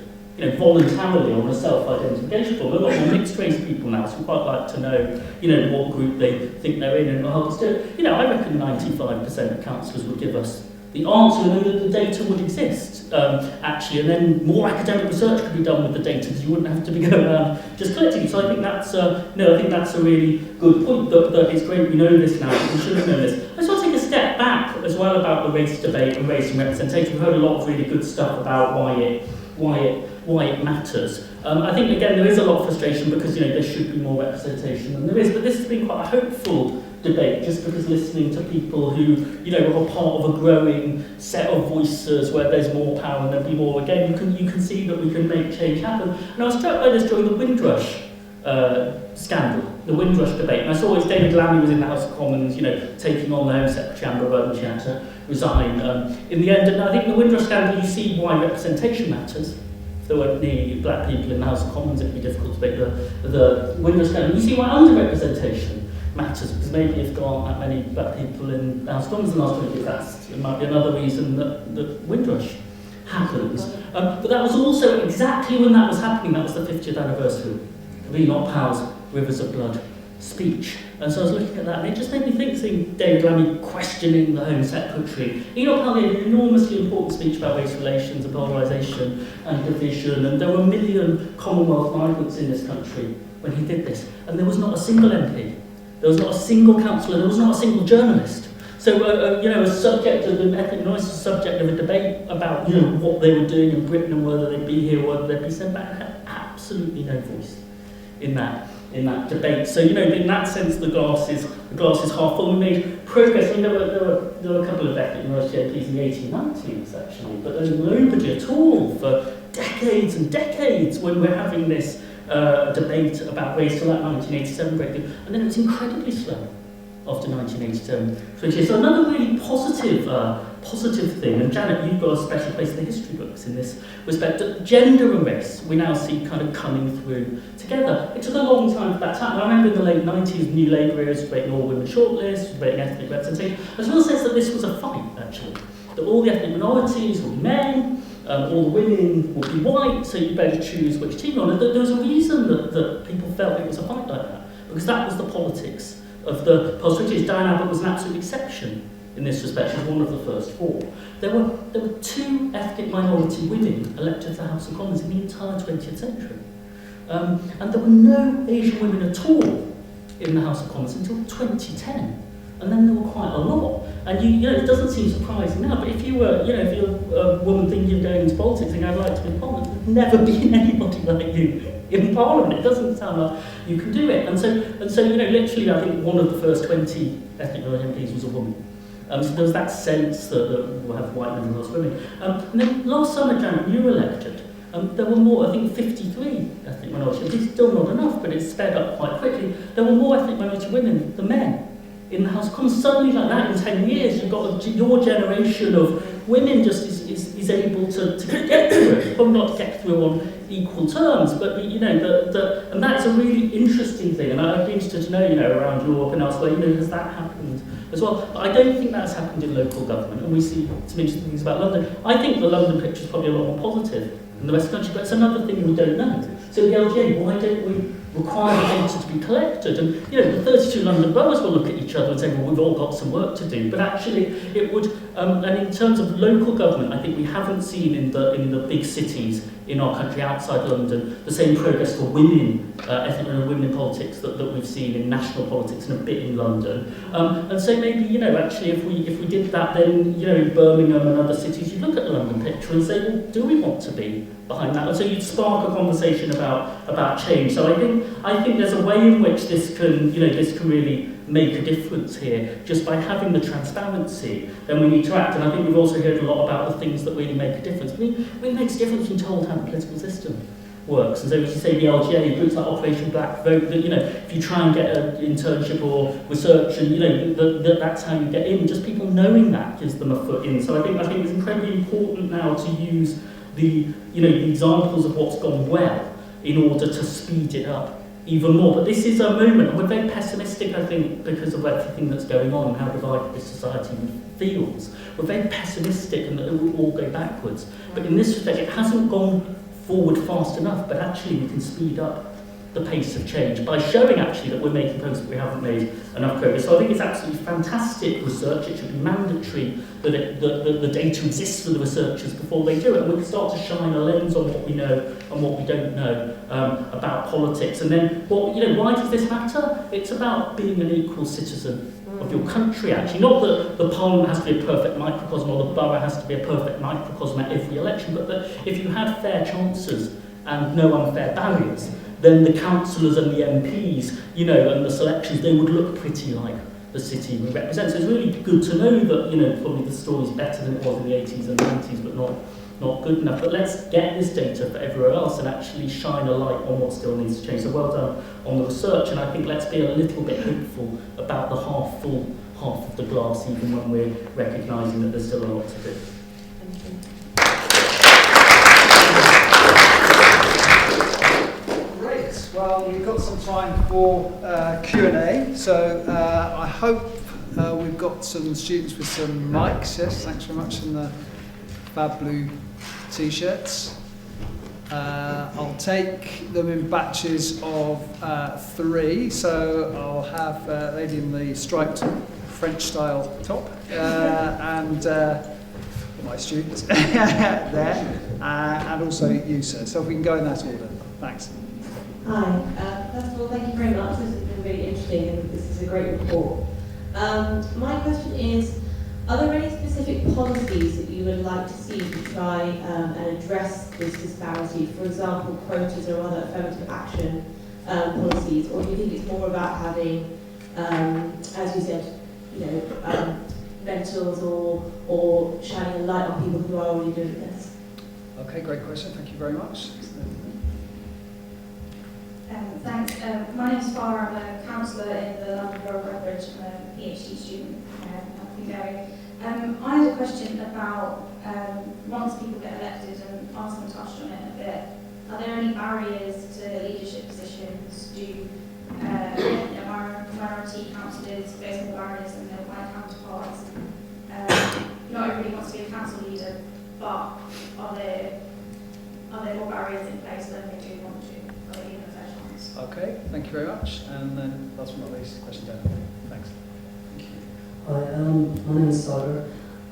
Speaker 7: Voluntarily on a self-identification form. There are a lot more mixed race people now, so we quite like to know, what group they think they're in and help us do it. I reckon 95% of councillors would give us the answer, and that the data would exist, actually, and then more academic research could be done with the data, because you wouldn't have to be going around just collecting it. So I think that's a really good point, that it's great we know this now, we should have known this. I just want to take a step back as well about the race debate and race and representation. We've heard a lot of really good stuff about why it matters. I think, again, there is a lot of frustration because, there should be more representation than there is, but this has been quite a hopeful debate, just because listening to people who, are part of a growing set of voices where there's more power and there'll be more. Again, you can see that we can make change happen. And I was struck by this during the Windrush scandal, the Windrush debate. And I saw David Lammy was in the House of Commons, taking on the Home Secretary Amber Rudd, and she had to resign in the end. And I think the Windrush scandal, you see why representation matters. If there weren't any black people in the House of Commons, it'd be difficult to make the Windrush scandal. You see why underrepresentation matters, because maybe if there aren't that many black people in the House of Commons in the last 20 years, it might be another reason that Windrush happens. But that was also exactly when that was happening, that was the 50th anniversary of Enoch Powell's Rivers of Blood speech. And so I was looking at that, and it just made me think, seeing David Lammy questioning the Home Secretary. Enoch Powell made an enormously important speech about race relations and polarisation and division, and there were 1 million Commonwealth migrants in this country when he did this. And there was not a single MP, there was not a single councillor, there was not a single journalist. So, a subject of the ethnic minorities, a subject of a debate about, what they were doing in Britain and whether they'd be here or whether they'd be sent back, had absolutely no voice in that debate. So, in that sense, the glass is half full. We made progress. I mean, there were a couple of ethnic minority MPs in the 1890s, actually, but there's nobody at all for decades and decades when we're having this debate about race till that 1987 breakthrough. And then it was incredibly slow after 1987. So another really positive thing, and Janet, you've got a special place in the history books in this respect, that gender and race we now see kind of coming through together. It took a long time for that to happen. I remember in the late 90s, New Labour was debating all-women shortlist, debating ethnic representation. There's a real sense that this was a fight, actually, that all the ethnic minorities would be men, all the women would be white, so you better choose which team you're on. And there was a reason that people felt it was a fight like that, because that was the politics of the post-British. Diane Abbott was an absolute exception in this respect. She was one of the first 4. There were 2 ethnic minority women elected to the House of Commons in the entire 20th century. And there were no Asian women at all in the House of Commons until 2010. And then there were quite a lot. And you know, it doesn't seem surprising now, but if you were, you know, if you're a woman thinking of going into politics, thinking I'd like to be in Parliament, there's never been anybody like you in Parliament. It doesn't sound like you can do it. And so, you know, literally, I think one of the first 20 ethnic minority MPs was a woman. So there was that sense that we'll have white men and lots of women. And then last summer, Jan, when you were elected, there were more, I think 53 ethnic minority MPs, still not enough, but it's sped up quite quickly. There were more ethnic minority women than men in the House of Commons. Suddenly, like that, in 10 years, you've got your generation of women just is able to get through it. Probably not to get through on equal terms, but you know, and that's a really interesting thing. And I'd be interested to know, you know, around Europe and elsewhere, you know, has that happened as well? But I don't think that's happened in local government, and we see some interesting things about London. I think the London picture is probably a lot more positive than the rest of the country, but it's another thing we don't know. So the LGA, why don't we require the data to be collected? And you know, the 32 London boroughs will look at each other and say, well, we've all got some work to do. But actually, it would. And in terms of local government, I think we haven't seen in the big cities in our country outside London the same progress for women, ethnic women in politics that we've seen in national politics and a bit in London. And so maybe, you know, actually, if we did that, then you know, in Birmingham and other cities, you'd look at the London picture and say, well, do we want to be behind that? And so you'd spark a conversation about change. So I think there's a way in which this can really make a difference here, just by having the transparency. Then we need to act. And I think we've also heard a lot about the things that really make a difference. I mean, it makes a difference when told how the political system works. And so as you say, the LGA, groups like Operation Black Vote, that, you know, if you try and get an internship or research, and you know, that's how you get in, just people knowing that gives them a foot in. So I think it's incredibly important now to use the examples of what's gone well in order to speed it up even more. But this is a moment, and we're very pessimistic, I think, because of everything that's going on and how divided this society feels. We're very pessimistic and that it will all go backwards. But in this respect, it hasn't gone forward fast enough, but actually we can speed up the pace of change by showing actually that we're making progress, but we haven't made enough progress. So I think it's absolutely fantastic research. It should be mandatory that the data exists for the researchers before they do it, and we can start to shine a lens on what we know and what we don't know about politics. And then, why does this matter? It's about being an equal citizen of your country, actually. Not that the Parliament has to be a perfect microcosm or the borough has to be a perfect microcosm at every election, but that if you had fair chances and no unfair barriers, then the councillors and the MPs, and the selections, they would look pretty like the city we represent. So it's really good to know that, probably the story's better than it was in the 80s and 90s, but not good enough. But let's get this data for everywhere else and actually shine a light on what still needs to change. So well done on the research, and I think let's be a little bit hopeful about the half full half of the glass, even when we're recognising that there's still a lot to do.
Speaker 4: Thank you.
Speaker 1: Well, we've got some time for Q&A, so I hope we've got some students with some mics. Yes, thanks very much, and the fab blue t-shirts. I'll take them in batches of 3, so I'll have a lady in the striped French-style top and my students there, and also you, sir. So if we can go in that order. Thanks.
Speaker 8: Hi. First of all, thank you very much. This has been really interesting, and this is a great report. My question is, are there any specific policies that you would like to see to try and address this disparity? For example, quotas or other affirmative action policies, or do you think it's more about having, as you said, mentors or shining a light on people who are already doing this?
Speaker 1: Okay, great question. Thank you very much.
Speaker 9: Thanks. My name's Farah. I'm a councillor in the London Borough of Redbridge. I'm a PhD student at Gary. I had a question about once people get elected, and Arsenal touched on it a bit. Are there any barriers to leadership positions? Do minority councillors face more barriers than their white counterparts? Not everybody wants to be a council leader, but are there more barriers in place than they do want to?
Speaker 1: Okay, thank you very much. And then last but not least, question down. Thanks.
Speaker 10: Hi, my name is Sagar.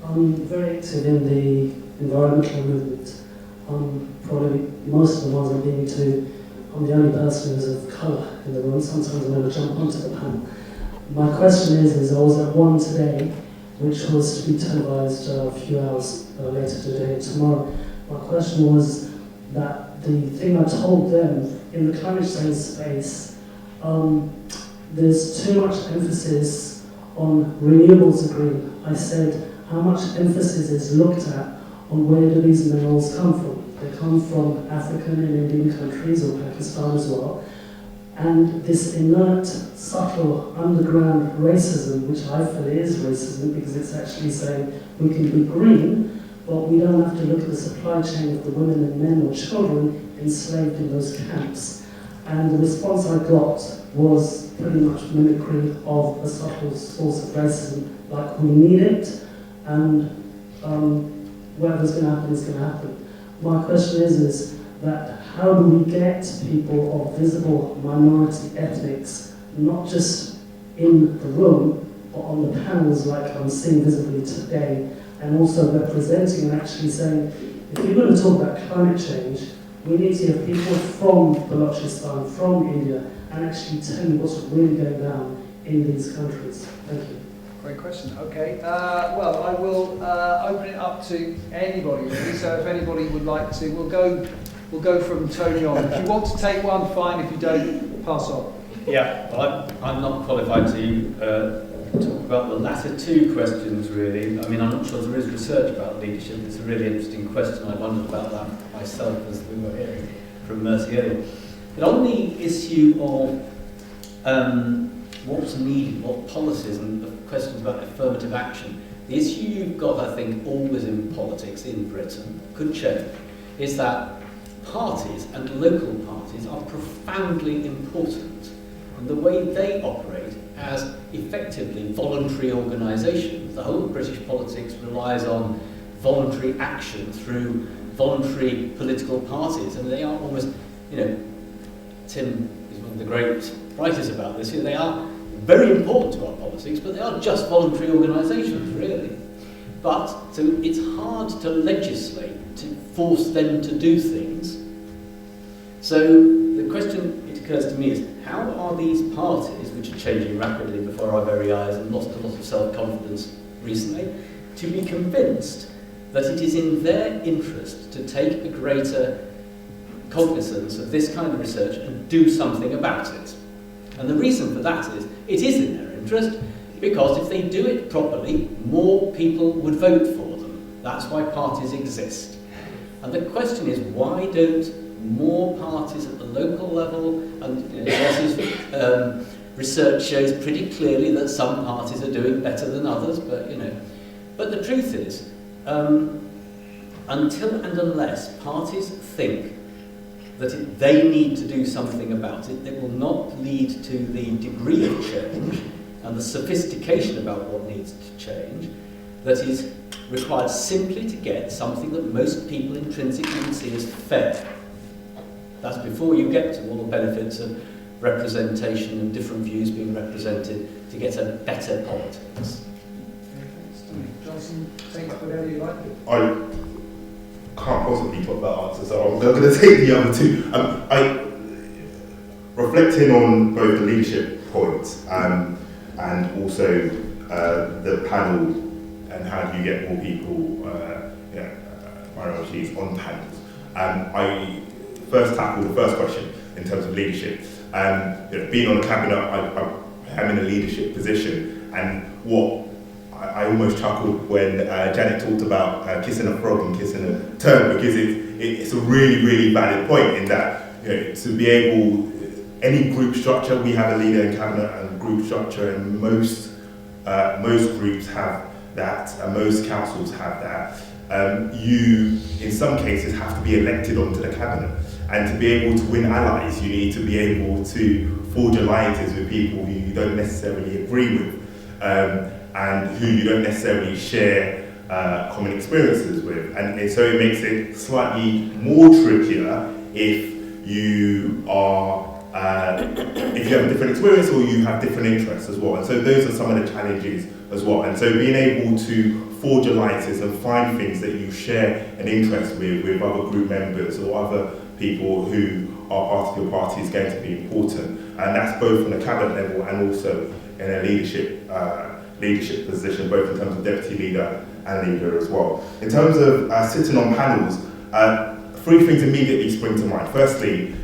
Speaker 10: I'm very active in the environmental movement. Probably most of the ones I'm being to, I'm the only person who's of colour in the room. Sometimes I never jump onto the panel. My question is I was at one today, which was to be televised a few hours later today and tomorrow. My question was that the thing I told them, in the climate change space, there's too much emphasis on renewables green. I said, how much emphasis is looked at on where do these minerals come from? They come from African and Indian countries, or Pakistan as well. And this inert, subtle, underground racism, which I feel is racism because it's actually saying we can be green, but we don't have to look at the supply chain of the women and men or children enslaved in those camps. And the response I got was pretty much mimicry of a subtle source of racism, like we need it, and whatever's going to happen is going to happen. My question is that how do we get people of visible minority ethnics, not just in the room, but on the panels like I'm seeing visibly today, and also representing and actually saying, if you're going to talk about climate change, we need to have people from Balochistan, from India, and actually tell you what's really going down in these countries. Thank you.
Speaker 1: Great question. Okay. Well, I will open it up to anybody really. So if anybody would like to, we'll go from Tony on. If you want to take one, fine. If you don't, pass on.
Speaker 3: Yeah. Well, I'm not qualified to talk about the latter two questions really. I mean, I'm not sure there is research about leadership. It's a really interesting question. I wondered about that myself as we were hearing from Mercy earlier. But on the issue of what's needed, what policies, and the questions about affirmative action, the issue you've got, I think, always in politics in Britain, could change, is that parties and local parties are profoundly important. And the way they operate as effectively voluntary organisations, the whole of British politics relies on voluntary action through voluntary political parties, and they are almost, Tim is one of the great writers about this, they are very important to our politics, but they are just voluntary organisations, really. But, so it's hard to legislate, to force them to do things. So the question, it occurs to me, is how are these parties, which are changing rapidly before our very eyes and lost a lot of self-confidence recently, to be convinced that it is in their interest to take a greater cognizance of this kind of research and do something about it. And the reason for that is, it is in their interest, because if they do it properly, more people would vote for them. That's why parties exist. And the question is, why don't more parties at the local level, and research shows pretty clearly that some parties are doing better than others, but the truth is, until and unless parties think that they need to do something about it, it will not lead to the degree of change and the sophistication about what needs to change that is required simply to get something that most people intrinsically can see as fair. That's before you get to all the benefits of representation and different views being represented to get a better politics.
Speaker 1: Johnson, take whatever you like.
Speaker 5: I can't possibly talk about answers, so I'm going to take the other two. Reflecting on both the leadership points and also the panel and how do you get more people, minorities on panels. I first tackle the first question in terms of leadership. Being on the cabinet, I am in a leadership position, and what I almost chuckled when Janet talked about kissing a frog and kissing a turtle, because it's a really, really valid point in that to be able, any group structure, we have a leader in cabinet and group structure, and most groups have that, and most councils have that. You, in some cases, have to be elected onto the cabinet. And to be able to win allies, you need to be able to forge alliances with people who you don't necessarily agree with, and who you don't necessarily share common experiences with. And so it makes it slightly more trickier if you are if you have a different experience or you have different interests as well. And so those are some of the challenges as well. And so being able to forge alliances and find things that you share an interest with other group members or other people who are part of your party is going to be important. And that's both on the cabinet level and also in a leadership position, both in terms of deputy leader and leader as well. In terms of sitting on panels, 3 things immediately spring to mind. Firstly,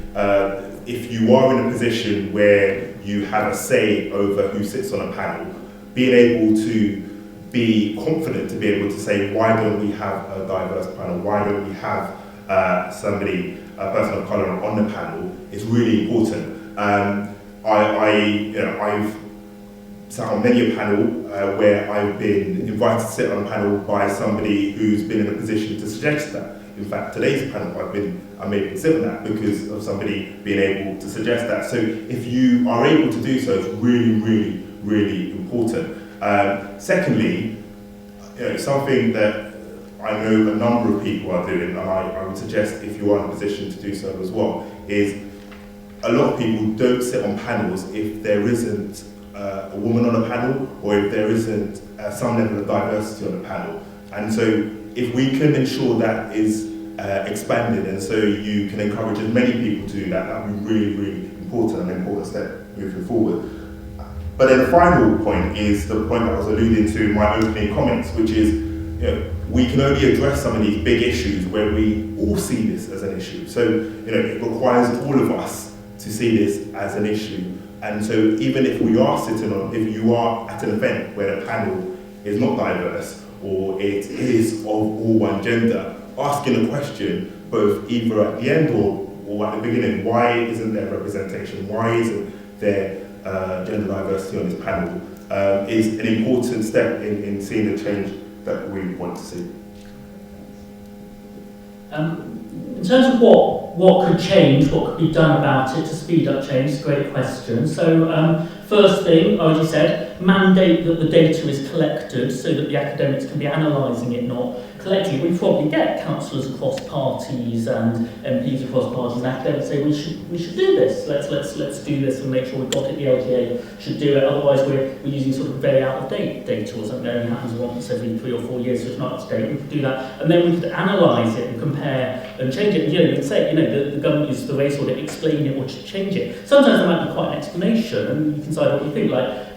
Speaker 5: if you are in a position where you have a say over who sits on a panel, being able to be confident to be able to say, why don't we have a diverse panel? Why don't we have a person of colour on the panel is really important. I've sat on many a panel where I've been invited to sit on a panel by somebody who's been in a position to suggest that. In fact, today's panel, I'm able to sit on that because of somebody being able to suggest that. So if you are able to do so, it's really, really, really important. Secondly, something that I know a number of people are doing, and I would suggest if you are in a position to do so as well, is a lot of people don't sit on panels if there isn't a woman on a panel or if there isn't some level of diversity on the panel. And so if we can ensure that is expanded and so you can encourage as many people to do that, that would be really, really important, and an important step moving forward. But then the final point is the point that I was alluding to in my opening comments, which is we can only address some of these big issues where we all see this as an issue. So it requires all of us to see this as an issue. And so even if we are if you are at an event where the panel is not diverse or it is of all one gender, asking a question both either at the end or at the beginning, why isn't there representation? Why isn't there gender diversity on this panel is an important step in seeing the change that we want to see.
Speaker 7: In terms of what could change, what could be done about it to speed up change, it's a great question. So first thing, I already said, mandate that the data is collected so that the academics can be analysing it, not collecting it. We probably get councillors across parties and MPs across parties and academics say we should do this. Let's do this and make sure we've got it. The LGA should do it. Otherwise, we're using sort of very out of date data or something that only happens once every 3 or 4 years, so it's not up to date. We could do that, and then we could analyse it and compare and change it. You could say the government uses the race order, explain it or change it. Sometimes there might be quite an explanation, and you can decide what you think. Like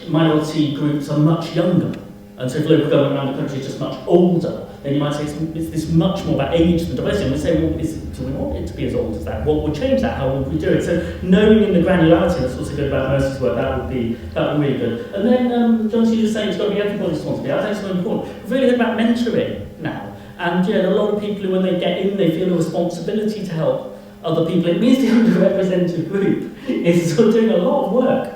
Speaker 7: minority groups are much younger. And so if local government around the country is just much older, then you might say it's this much more about age than diversity. And we say, well, do we want it to be as old as that? What would change that? How would we do it? So knowing in the granularity, that's also good about Mercy's work, that would be really good. And then, John, you were saying it's got to be everybody's responsibility. I think it's so important. We've really heard about mentoring now. And there are a lot of people who, when they get in, they feel a responsibility to help other people. It means the underrepresented group is sort of doing a lot of work.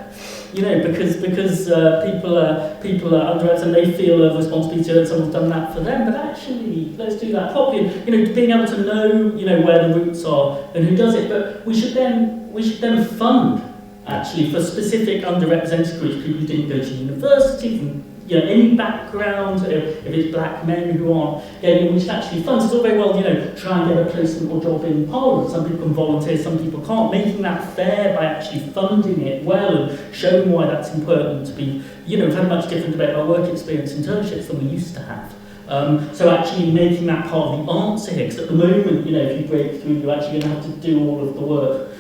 Speaker 7: Because people are underrepresented and they feel a responsibility and someone's done that for them. But actually, let's do that properly. Being able to know, where the roots are and who does it. But we should then fund actually for specific underrepresented groups, people who didn't go to university, from any background, if it's black men who aren't getting, we should actually fund. It's all very well, try and get a placement or job in Parliament. Some people can volunteer, some people can't. Making that fair by actually funding it well and showing why that's important to be, we've had a much different debate about work experience internships than we used to have. So actually making that part of the answer here, because at the moment, if you break through, you're actually going to have to do all of the work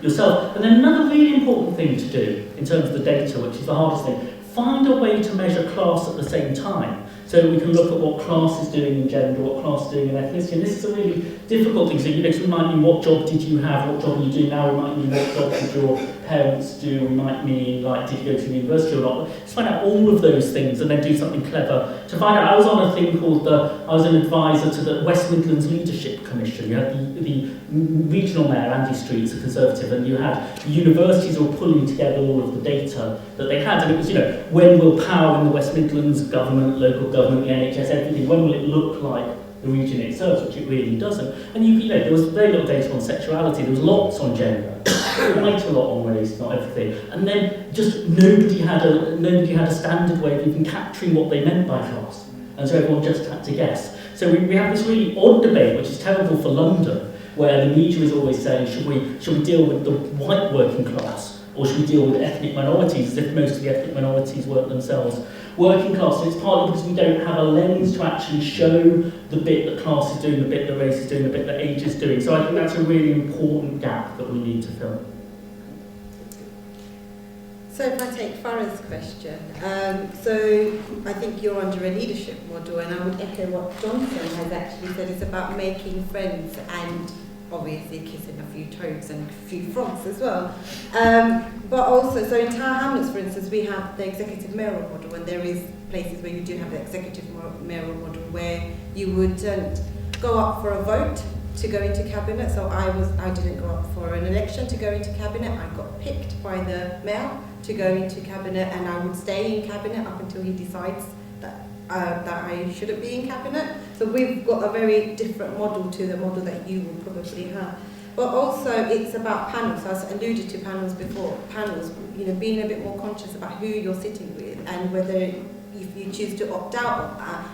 Speaker 7: yourself. And then another really important thing to do in terms of the data, which is the hardest thing, find a way to measure class at the same time. So we can look at what class is doing in gender, what class is doing in ethnicity, and this is a really difficult thing. So we might mean what job did you have, what job are you doing now, we might mean what job did your parents do, we might mean did you go to university or not. Just find out all of those things and then do something clever to find out. I was on a thing called I was an advisor to the West Midlands Leadership Commission. You had the regional mayor, Andy Street's a Conservative, and you had the universities all pulling together all of the data that they had, and it was, when will power in the West Midlands, government, local government, the NHS, everything, when will it look like the region it serves, which it really doesn't. And there was very little data on sexuality, there was lots on gender, quite a lot on race, not everything. And then just nobody had a standard way of even capturing what they meant by class. And so everyone just had to guess. So we have this really odd debate, which is terrible for London, where the media is always saying, should we deal with the white working class, or should we deal with ethnic minorities, as if most of the ethnic minorities weren't themselves working class? So it's partly because we don't have a lens to actually show the bit that class is doing, the bit that race is doing, the bit that age is doing. So I think that's a really important gap that we need to fill.
Speaker 6: So if I take Farah's question, so I think you're under a leadership model, and I would echo what Johnson has actually said. It's about making friends and obviously kissing a few toes and a few frogs as well. But also, so in Tower Hamlets, for instance, we have the executive mayoral model, and there is places where you do have the executive mayoral model where you wouldn't go up for a vote to go into cabinet. So I didn't go up for an election to go into cabinet. I got picked by the mayor to go into cabinet, and I would stay in cabinet up until he decides that I shouldn't be in cabinet. So we've got a very different model to the model that you will probably have. But also it's about panels. So I alluded to panels before. Panels, being a bit more conscious about who you're sitting with, and whether if you choose to opt out of that,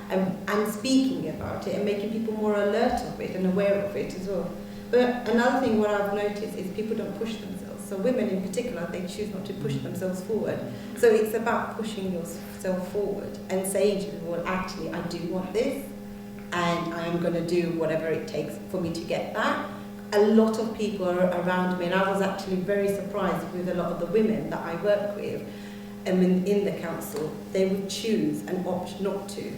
Speaker 6: and speaking about it and making people more alert of it and aware of it as well. But another thing what I've noticed is people don't push themselves. So women in particular, they choose not to push themselves forward. So it's about pushing yourself forward and saying to people, well, actually, I do want this, and I am going to do whatever it takes for me to get that. A lot of people are around me, and I was actually very surprised with a lot of the women that I work with in the council. They would choose and opt not to.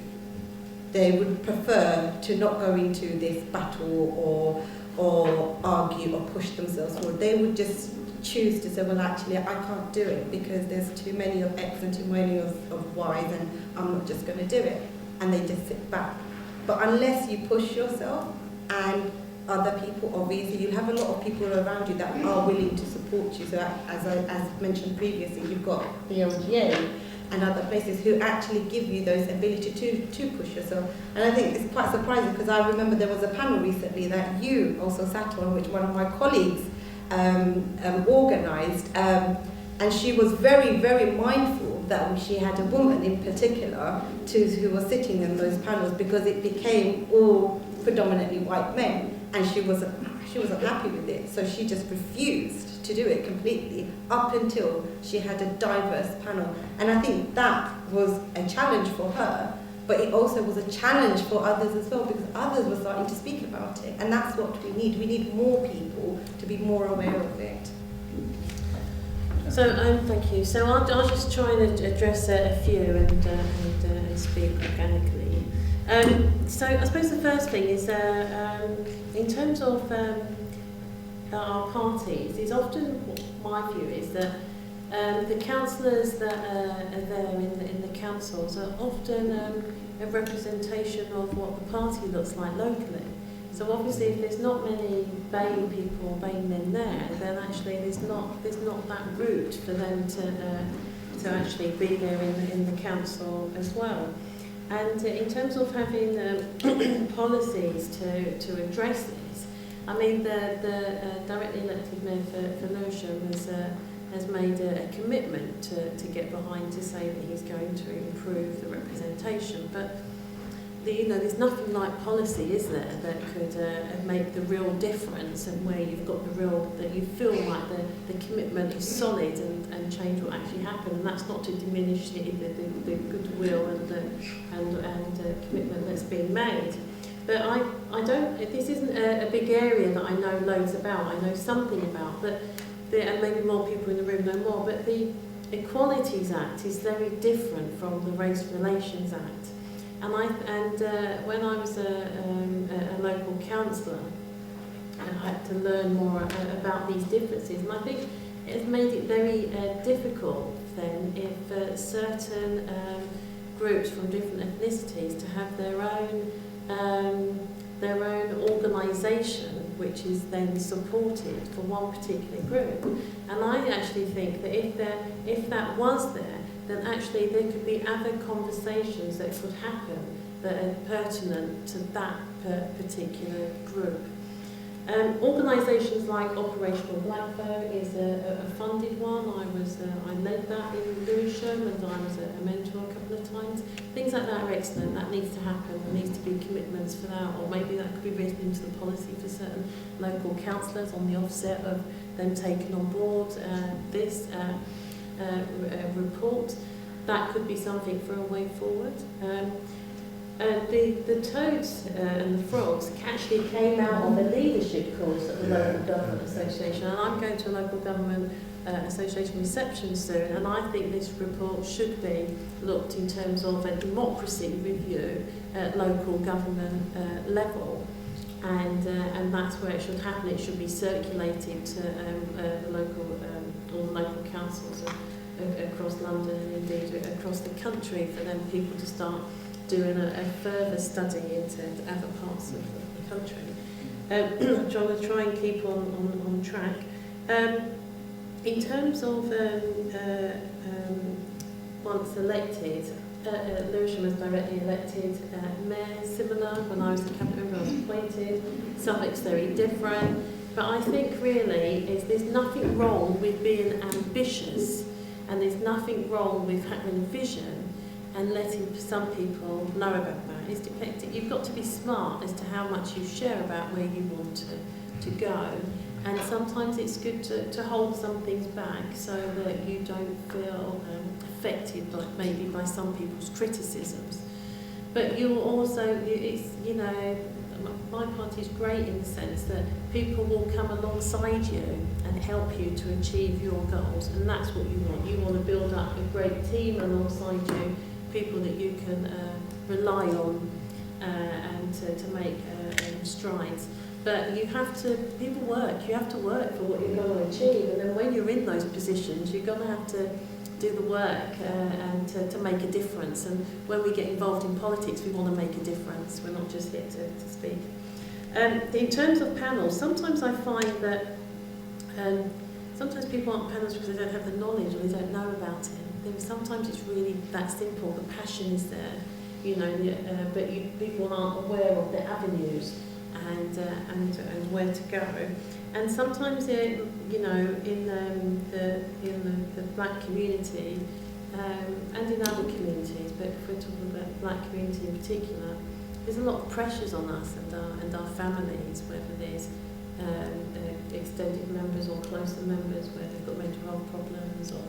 Speaker 6: They would prefer to not go into this battle or argue or push themselves forward. They would just choose to say, well, actually, I can't do it because there's too many of X and too many of Y's, and I'm not just going to do it. And they just sit back. But unless you push yourself, and other people, obviously, you have a lot of people around you that are willing to support you. So as mentioned previously, you've got the LGA and other places who actually give you those ability to push yourself. And I think it's quite surprising, because I remember there was a panel recently that you also sat on, which one of my colleagues organised, and she was very, very mindful that she had a woman in particular who was sitting in those panels, because it became all predominantly white men, and she wasn't happy with it, so she just refused to do it completely up until she had a diverse panel. And I think that was a challenge for her, but it also was a challenge for others as well, because others were starting to speak about it, and that's what we need. We need more people to be more aware of it.
Speaker 4: So thank you. So I'll just try and address a few and speak organically. So I suppose the first thing is in terms of our parties, is often my view is that the councillors that are there in the councils are often a representation of what the party looks like locally. So obviously, if there's not many BAME people, BAME men there, then actually there's not that route for them to actually be there in the council as well. And in terms of having policies to address this, I mean, the directly elected mayor for Lewisham has made a commitment to get behind to say that he's going to improve the representation. But there's nothing like policy, is there, that could make the real difference, and where you've got that you feel like the commitment is solid and change will actually happen. And that's not to diminish the goodwill and the commitment that's being made. But I don't. This isn't a big area that I know loads about. I know something about, but and maybe more people in the room know more. But the Equalities Act is very different from the Race Relations Act. And when I was a local councillor, I had to learn more about these differences. And I think it's made it very difficult then if certain groups from different ethnicities to have their own organisation, which is then supported for one particular group. And I actually think that if that was there, then actually there could be other conversations that could happen that are pertinent to that particular group. Organisations like Operational Black Vote is a funded one. I led that in Lewisham, and I was a mentor a couple of times. Things like that are excellent. That needs to happen. There needs to be commitments for that, or maybe that could be written into the policy for certain local councillors on the offset of them taking on board this report. That could be something for a way forward. The toads and the frogs actually came out of a leadership course at the Local Government Association, and I'm going to a Local Government Association reception soon, and I think this report should be looked in terms of a democracy review at local government level, and that's where it should happen. It should be circulated to the local all the local councils across London and indeed across the country, for them people to start doing a further study into other parts of the country. I'm going to try and keep on track. In terms of once elected, Lewisham was directly elected mayor, similar. When I was the cabinet member, I was appointed. Suffolk's very different. But I think really there's nothing wrong with being ambitious, and there's nothing wrong with having a vision and letting some people know about that. It's dependent. You've got to be smart as to how much you share about where you want to go. And sometimes it's good to hold some things back so that you don't feel affected maybe by some people's criticisms. But you'll also, my party is great in the sense that people will come alongside you and help you to achieve your goals, and that's what you want. You want to build up a great team alongside you, people that you can rely on and to make strides. But you have to have to work for what you're going to achieve, and then when you're in those positions, you're going to have to do the work and to make a difference. And when we get involved in politics, we want to make a difference. We're not just here to speak. In terms of panels, sometimes I find that sometimes people aren't panels because they don't have the knowledge or they don't know about it. Then sometimes it's really that simple. The passion is there, but people aren't aware of the avenues and where to go. And sometimes in the black community and in other communities, but if we're talking about the black community in particular, there's a lot of pressures on us and our families, whether there's extended members or closer members where they've got mental health problems, or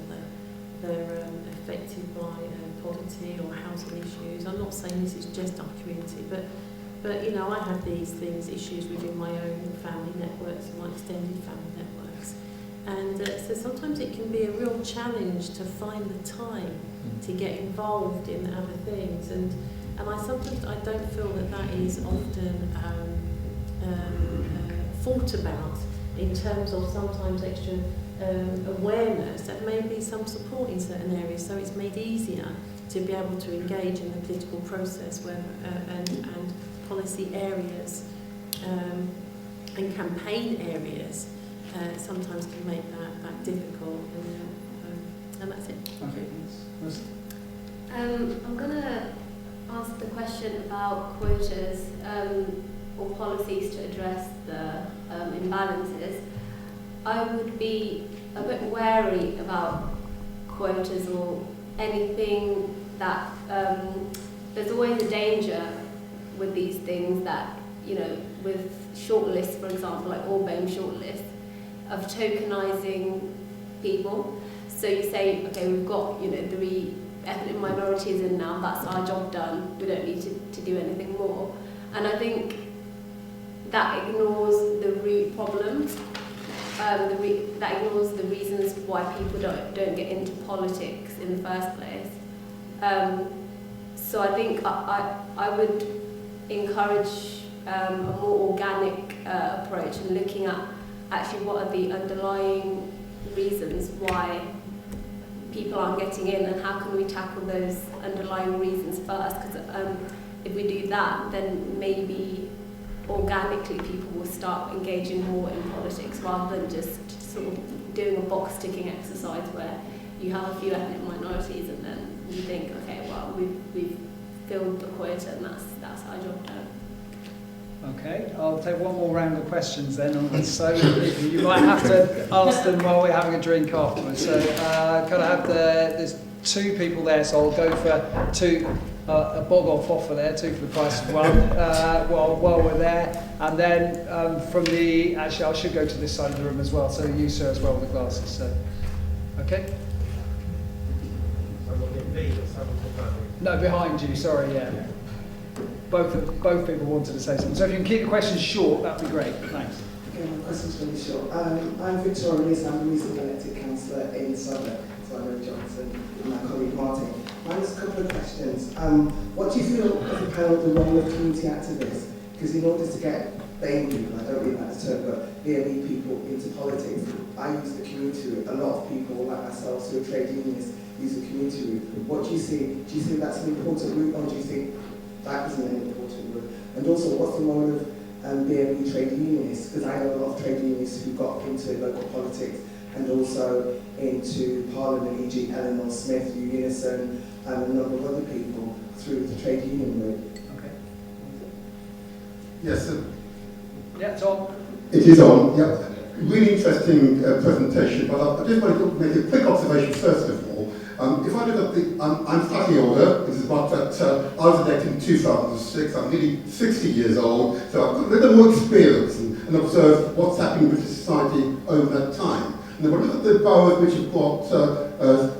Speaker 4: they're affected by poverty or housing issues. I'm not saying this is just our community, but I have these issues within my own family networks and my extended family networks. And so sometimes it can be a real challenge to find the time to get involved in other things. And I don't feel that is often thought about in terms of sometimes extra awareness, that may be some support in certain areas, so it's made easier to be able to engage in the political process and policy areas and campaign areas sometimes can make that difficult, and that's it.
Speaker 1: Okay.
Speaker 2: I'm going to ask the question about quotas or policies to address the imbalances. I would be a bit wary about quotas or anything that there's always a danger with these things that, with shortlists, for example, like Orbane's shortlist, of tokenizing people. So you say, okay, we've got, 3 ethnic minorities in now, that's our job done, we don't need to do anything more. And I think that ignores the root problems, that ignores the reasons why people don't get into politics in the first place. So I think I would encourage a more organic approach and looking at actually what are the underlying reasons why people aren't getting in, and how can we tackle those underlying reasons first, because if we do that, then maybe organically people will start engaging more in politics rather than just sort of doing a box ticking exercise where you have a few ethnic minorities and then you think, okay, well, we've filled the quota and that's our job done.
Speaker 1: Okay, I'll take one more round of questions then on this. So you might have to ask them while we're having a drink afterwards. So can I have there's 2 people there, so I'll go for 2, a bog-off offer there, 2 for the price of 1 while we're there. And then actually I should go to this side of the room as well, so you sir as well with the glasses. So, okay? No, behind you, sorry, yeah. Both people wanted to say something. So if you can keep the questions short, that would be great. Thanks.
Speaker 10: Okay, my question's really short. I'm Victoria Rees, I'm a recently elected councillor in Southwark, so I know Johnson and my colleague Martin. Mine is a couple of questions. What do you feel as a panel the role of community activists? Because in order to get BAME people, I don't really like the term, but BME people into politics, I use the community route. A lot of people like myself who are trade unionists use the community route. What do you see? Do you think that's an important route, or do you think that isn't an important route? And also, what's the role of BME trade unionists? Because I know a lot of trade unionists who got into local politics and also into Parliament, e.g. Eleanor Smith, Unison, and a number of other people through the trade union route.
Speaker 1: Okay.
Speaker 11: Yes, sir.
Speaker 1: Yeah, it's on.
Speaker 11: It is on, yeah. Really interesting presentation, but I just want to make a quick observation first of all. If I look at the, I'm slightly older, this is about that, I was elected in 2006, I'm nearly 60 years old, so I've got a little more experience and observed what's happening with society over that time. And if I look at the boroughs which have got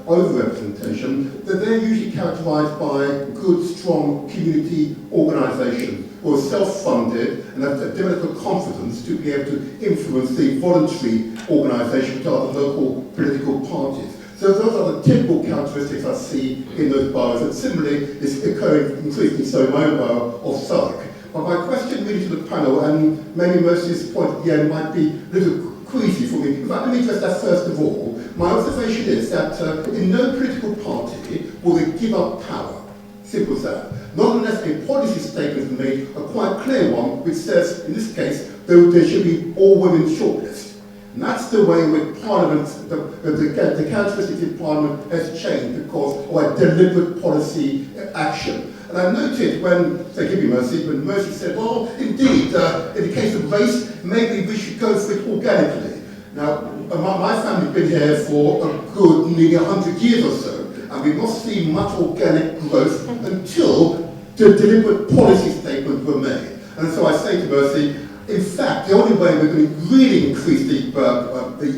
Speaker 11: over-representation, they're usually characterised by good, strong community organisations who are self-funded and have developed confidence to be able to influence the voluntary organisation, which are the local political parties. So those are the typical characteristics I see in those boroughs, and similarly is occurring increasingly so in my own borough of Southwark. But my question really to the panel, and maybe Mercy's point at the end might be a little queasy for me. In fact, let me address that first of all. My observation is that in no political party will they give up power. Simple as that. Not unless a policy statement is made, a quite clear one, which says, in this case, there should be all-women shortlist. And that's the way in which Parliament, the characteristics in Parliament has changed because of a deliberate policy action. And I noted when, forgive me Mercy, when Mercy said, well, indeed, in the case of race, maybe we should go for it organically. Now, my family's been here for a good nearly 100 years or so, and we've not seen much organic growth until the deliberate policy statements were made. And so I say to Mercy, in fact, the only way we're going to really increase the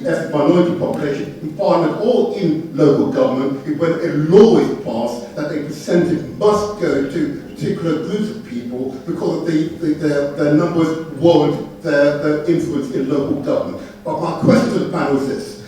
Speaker 11: ethnic minority population in Parliament or in local government is when a law is passed that a percentage must go to particular groups of people because of their numbers warrant their influence in local government. But my question to the panel is this.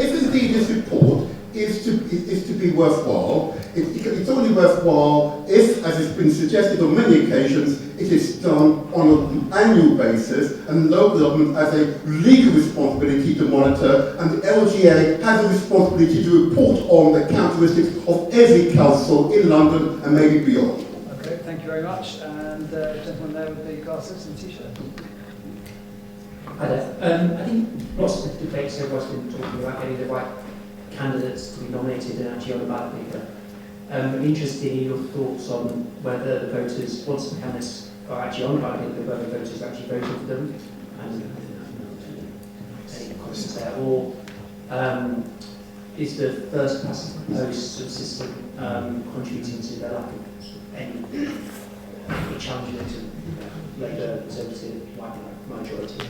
Speaker 11: If indeed this report is to be worthwhile, it's only worthwhile if, as has been suggested on many occasions, it is done on an annual basis and local government has a legal responsibility to monitor and the LGA has a responsibility to report on the characteristics of every council in London and maybe beyond.
Speaker 1: Okay, thank you very much. And the gentleman there with the glasses and t-shirt.
Speaker 12: Hi there. I think lots of the debates so far has been talking about getting the right candidates to be nominated and actually on the ballot paper. I'm interested in your thoughts on whether the voters, once the candidates are actually on the ballot paper, whether the voters actually voted for them, and any comments there, or is the first past the post sort of system contributing to the lack of any challenging to Labour, Conservative, white majority?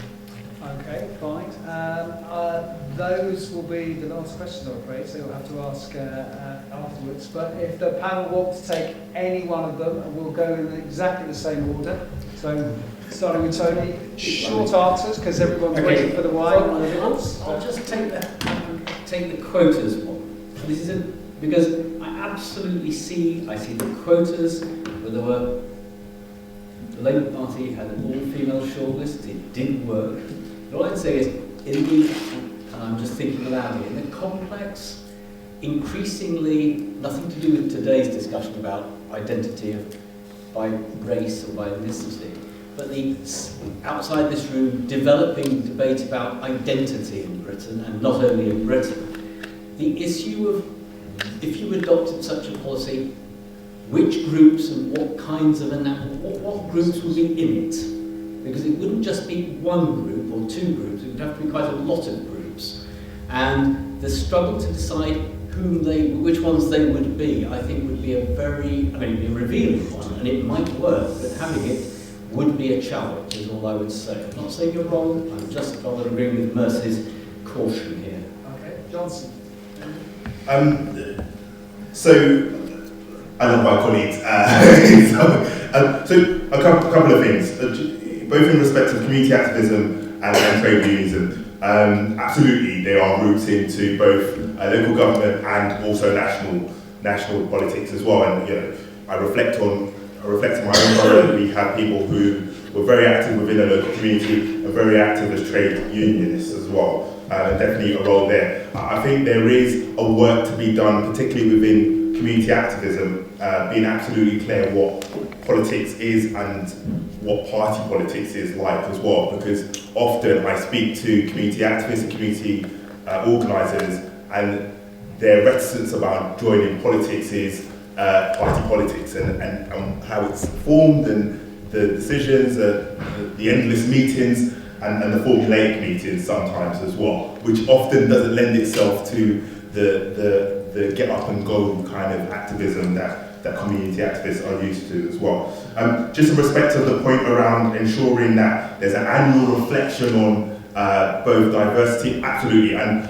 Speaker 1: Okay, fine. Those will be the last questions, I'm afraid, so you'll have to ask afterwards. But if the panel wants to take any one of them, we'll go in exactly the same order. So, starting with Tony, short answers, because everyone's waiting for the wine.
Speaker 3: I'll just take the quotas one. This isn't, because I absolutely see the quotas where there were, the Labour Party had an all-female shortlist, it didn't work. All I'd say is, in the, and I'm just thinking aloud here, in the complex, increasingly, nothing to do with today's discussion about identity by race or by ethnicity, but the, outside this room, developing debate about identity in Britain, and not only in Britain, the issue of, if you adopted such a policy, which groups and what kinds of what groups would be in it. Because it wouldn't just be one group or two groups, it would have to be quite a lot of groups. And the struggle to decide which ones they would be, I think would be a revealing one, and it might work, but having it would be a challenge, is all I would say. I'm not saying you're wrong, I'm just rather agreeing with Mercy's caution here.
Speaker 1: Okay, Johnson.
Speaker 5: So, I love my colleagues. So, a couple of things, both in respect of community activism and trade unionism. Absolutely, there are roots into both local government and also national politics as well. And I reflect on my own borough. We have people who were very active within the local community and very active as trade unionists as well. Definitely a role there. I think there is a work to be done, particularly within community activism, being absolutely clear what politics is and what party politics is like as well, because often I speak to community activists and community organisers, and their reticence about joining politics is party politics and how it's formed, and the decisions, the endless meetings, and the formulaic meetings sometimes as well, which often doesn't lend itself to the get up and go kind of activism that community activists are used to as well. Just in respect of the point around ensuring that there's an annual reflection on both diversity, absolutely, and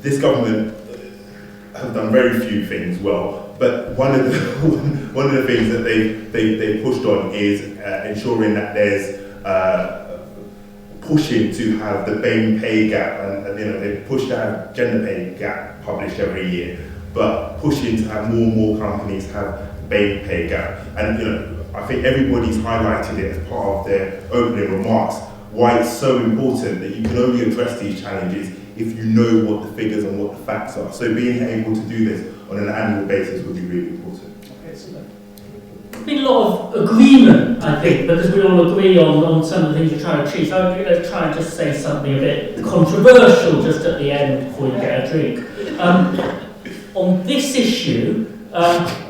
Speaker 5: this government have done very few things well, but one of the things that they pushed on is ensuring that there's pushing to have the BAME pay gap, and they push to have gender pay gap published every year, but pushing to have more companies have BAME pay gap. And I think everybody's highlighted it as part of their opening remarks, why it's so important that you can only address these challenges if you know what the figures and what the facts are. So being able to do this on an annual basis would be really important.
Speaker 1: Okay, so
Speaker 7: There's been a lot of agreement, I think, because we all agree on some of the things you're trying to achieve. So I'm going to try and just say something a bit controversial just at the end before you get a drink. On this issue,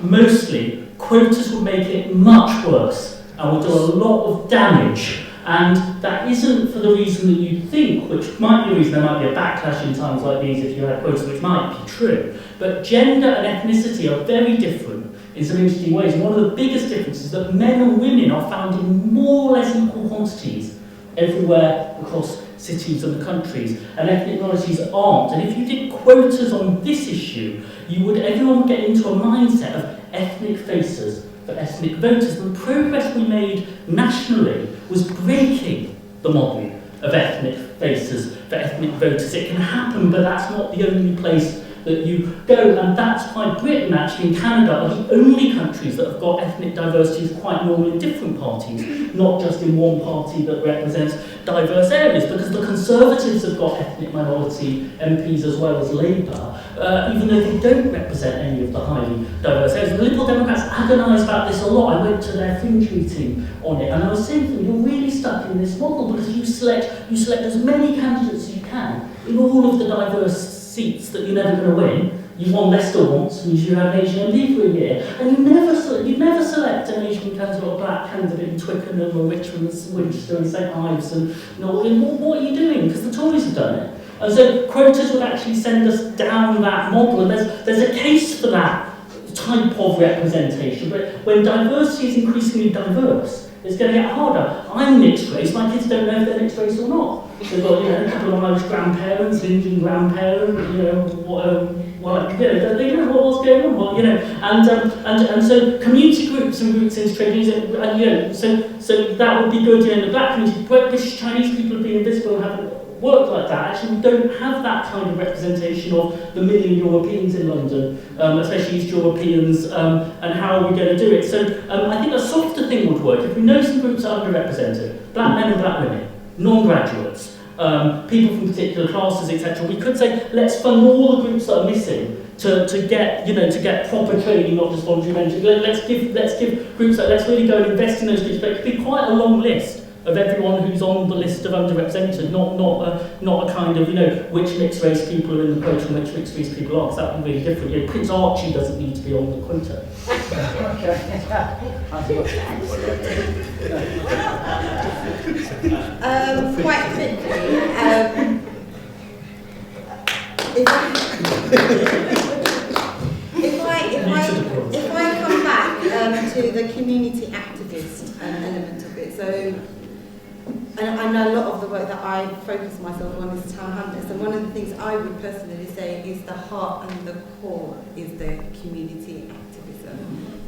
Speaker 7: mostly, quotas will make it much worse and will do a lot of damage. And that isn't for the reason that you think, which might be a reason there might be a backlash in times like these if you had quotas, which might be true. But gender and ethnicity are very different in some interesting ways. And one of the biggest differences is that men and women are found in more or less equal quantities everywhere across cities and the countries, and ethnic minorities aren't. And if you did quotas on this issue, everyone would get into a mindset of ethnic faces for ethnic voters. And the progress we made nationally was breaking the model of ethnic faces for ethnic voters. It can happen, but that's not the only place that you go, and that's why Britain actually and Canada are the only countries that have got ethnic diversity quite normal in different parties, not just in one party that represents diverse areas, because the Conservatives have got ethnic minority MPs as well as Labour, even though they don't represent any of the highly diverse areas. The Liberal Democrats agonise about this a lot. I went to their fringe meeting on it, and I was saying to them, you're really stuck in this model because you select as many candidates as you can in all of the diverse seats that you're never going to win. You won Leicester once, and you had an Asian MD for a year, and you never select an Asian candidate or a black candidate in Twickenham or Richmond, Winchester and St Ives, and what are you doing? Because the Tories have done it. And so quotas would actually send us down that model, and there's a case for that type of representation, but when diversity is increasingly diverse, it's going to get harder. I'm mixed race, my kids don't know if they're mixed race or not. They've got a couple of Irish grandparents, Indian grandparent, they don't know what's going on, and so community groups and roots into trade unions, so that would be good. The black community, British Chinese people have been invisible and haven't worked like that. Actually, we don't have that kind of representation of the million Europeans in London, especially East Europeans, and how are we going to do it? So I think a softer thing would work. If we know some groups are underrepresented, black men and black women, non-graduates, people from particular classes, etc. We could say, let's fund all the groups that are missing to get proper training, not just voluntary mentoring. Let's give groups let's really go and invest in those groups. But it could be quite a long list of everyone who's on the list of underrepresented, not a kind of which mixed race people are in the quota and which mixed race people are, because that would be really different. Prince Archie doesn't need to be on the quota.
Speaker 6: Quite quickly, if I come back to the community activist element of it, so and I know a lot of the work that I focus myself on is town hamlets, and one of the things I would personally say is the heart and the core is the community activism.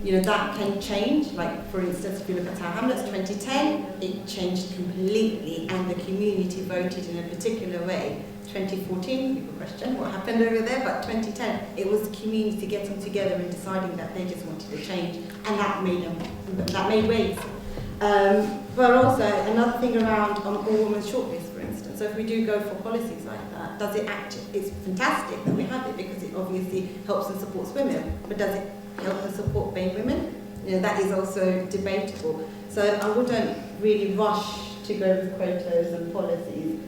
Speaker 6: You know, that can change, like for instance, if you look at town hamlets 2010, it changed completely and the community voted in a particular way. 2014, people question what happened over there, but 2010, it was the community getting together and deciding that they just wanted to change, and that made waves. But also another thing around all-women shortlist, for instance. So if we do go for policies like that, does it actually? It's fantastic that we have it because it obviously helps and supports women. But does it help and support BAME women? You know, that is also debatable. So I wouldn't really rush to go with quotas and policies.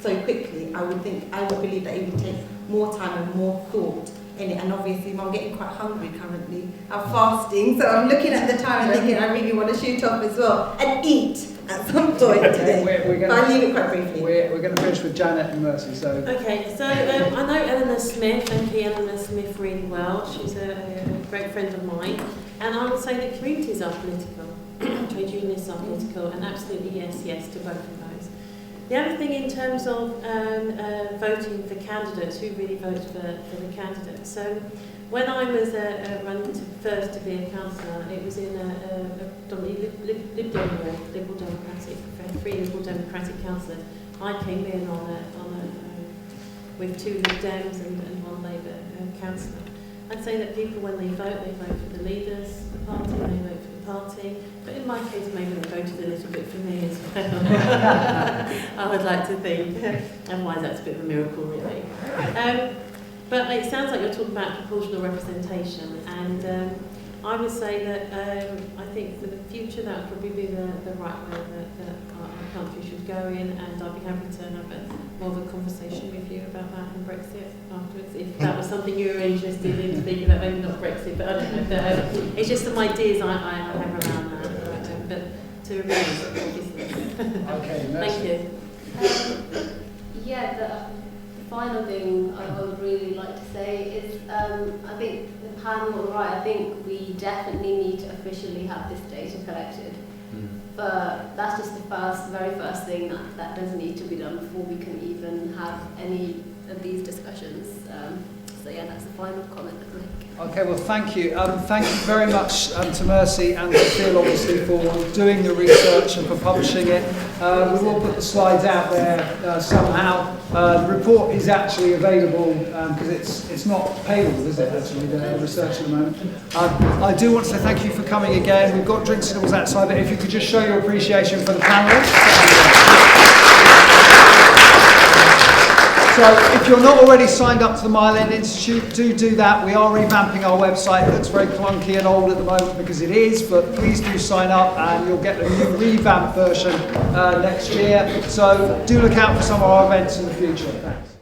Speaker 6: So quickly. I would believe that it would take more time and more thought in it. And obviously, I'm getting quite hungry currently. I'm fasting, so I'm looking at the time and thinking I really want to shoot off as well and eat at some point today. But I'll leave it quite briefly.
Speaker 1: We're going to finish with Janet and Mercy. So
Speaker 4: okay, so I know Eleanor Smith, MP Eleanor Smith, really well. She's a great friend of mine, and I would say that communities are political, trade unionists are political, and absolutely yes to both of those. The other thing in terms of voting for candidates, who really votes for the candidates. So when I was running first to be a councillor, it was in a Liberal Democratic, three Liberal Democratic councillors. I came in with two Lib Dems and one Labour councillor. I'd say that people, when they vote for the leaders of the party, they vote for the party. But in my case, maybe they voted a little bit for me as well. I would like to think. Otherwise, that's a bit of a miracle, really. But it sounds like you're talking about proportional representation, and I would say that I think for the future that would probably be the right way that our country should go in, and I'd be happy to have more of a conversation with you about that and Brexit afterwards, if that was something you were interested in speaking about, maybe not Brexit, but I don't know. But, it's just some ideas I have around that, but to remain, obviously.
Speaker 1: Okay,
Speaker 4: thank you.
Speaker 2: The final thing I would really like to say is I think the panel are right. I think we definitely need to officially have this data collected. But that's just the very first thing that does need to be done before we can even have any of these discussions. So yeah, that's the final comment that I make.
Speaker 1: Okay, well, thank you. Thank you very much to Mercy and to Phil, obviously, for doing the research and for publishing it. We will put the slides out there somehow. The report is actually available because it's not paywall, is it, actually, the research at the moment. I do want to say thank you for coming again. We've got drinks and all outside, but if you could just show your appreciation for the panellists. So if you're not already signed up to the Mile Institute, do that. We are revamping our website. It looks very clunky and old at the moment because it is, but please do sign up and you'll get the new revamped version next year. So do look out for some of our events in the future. Thanks.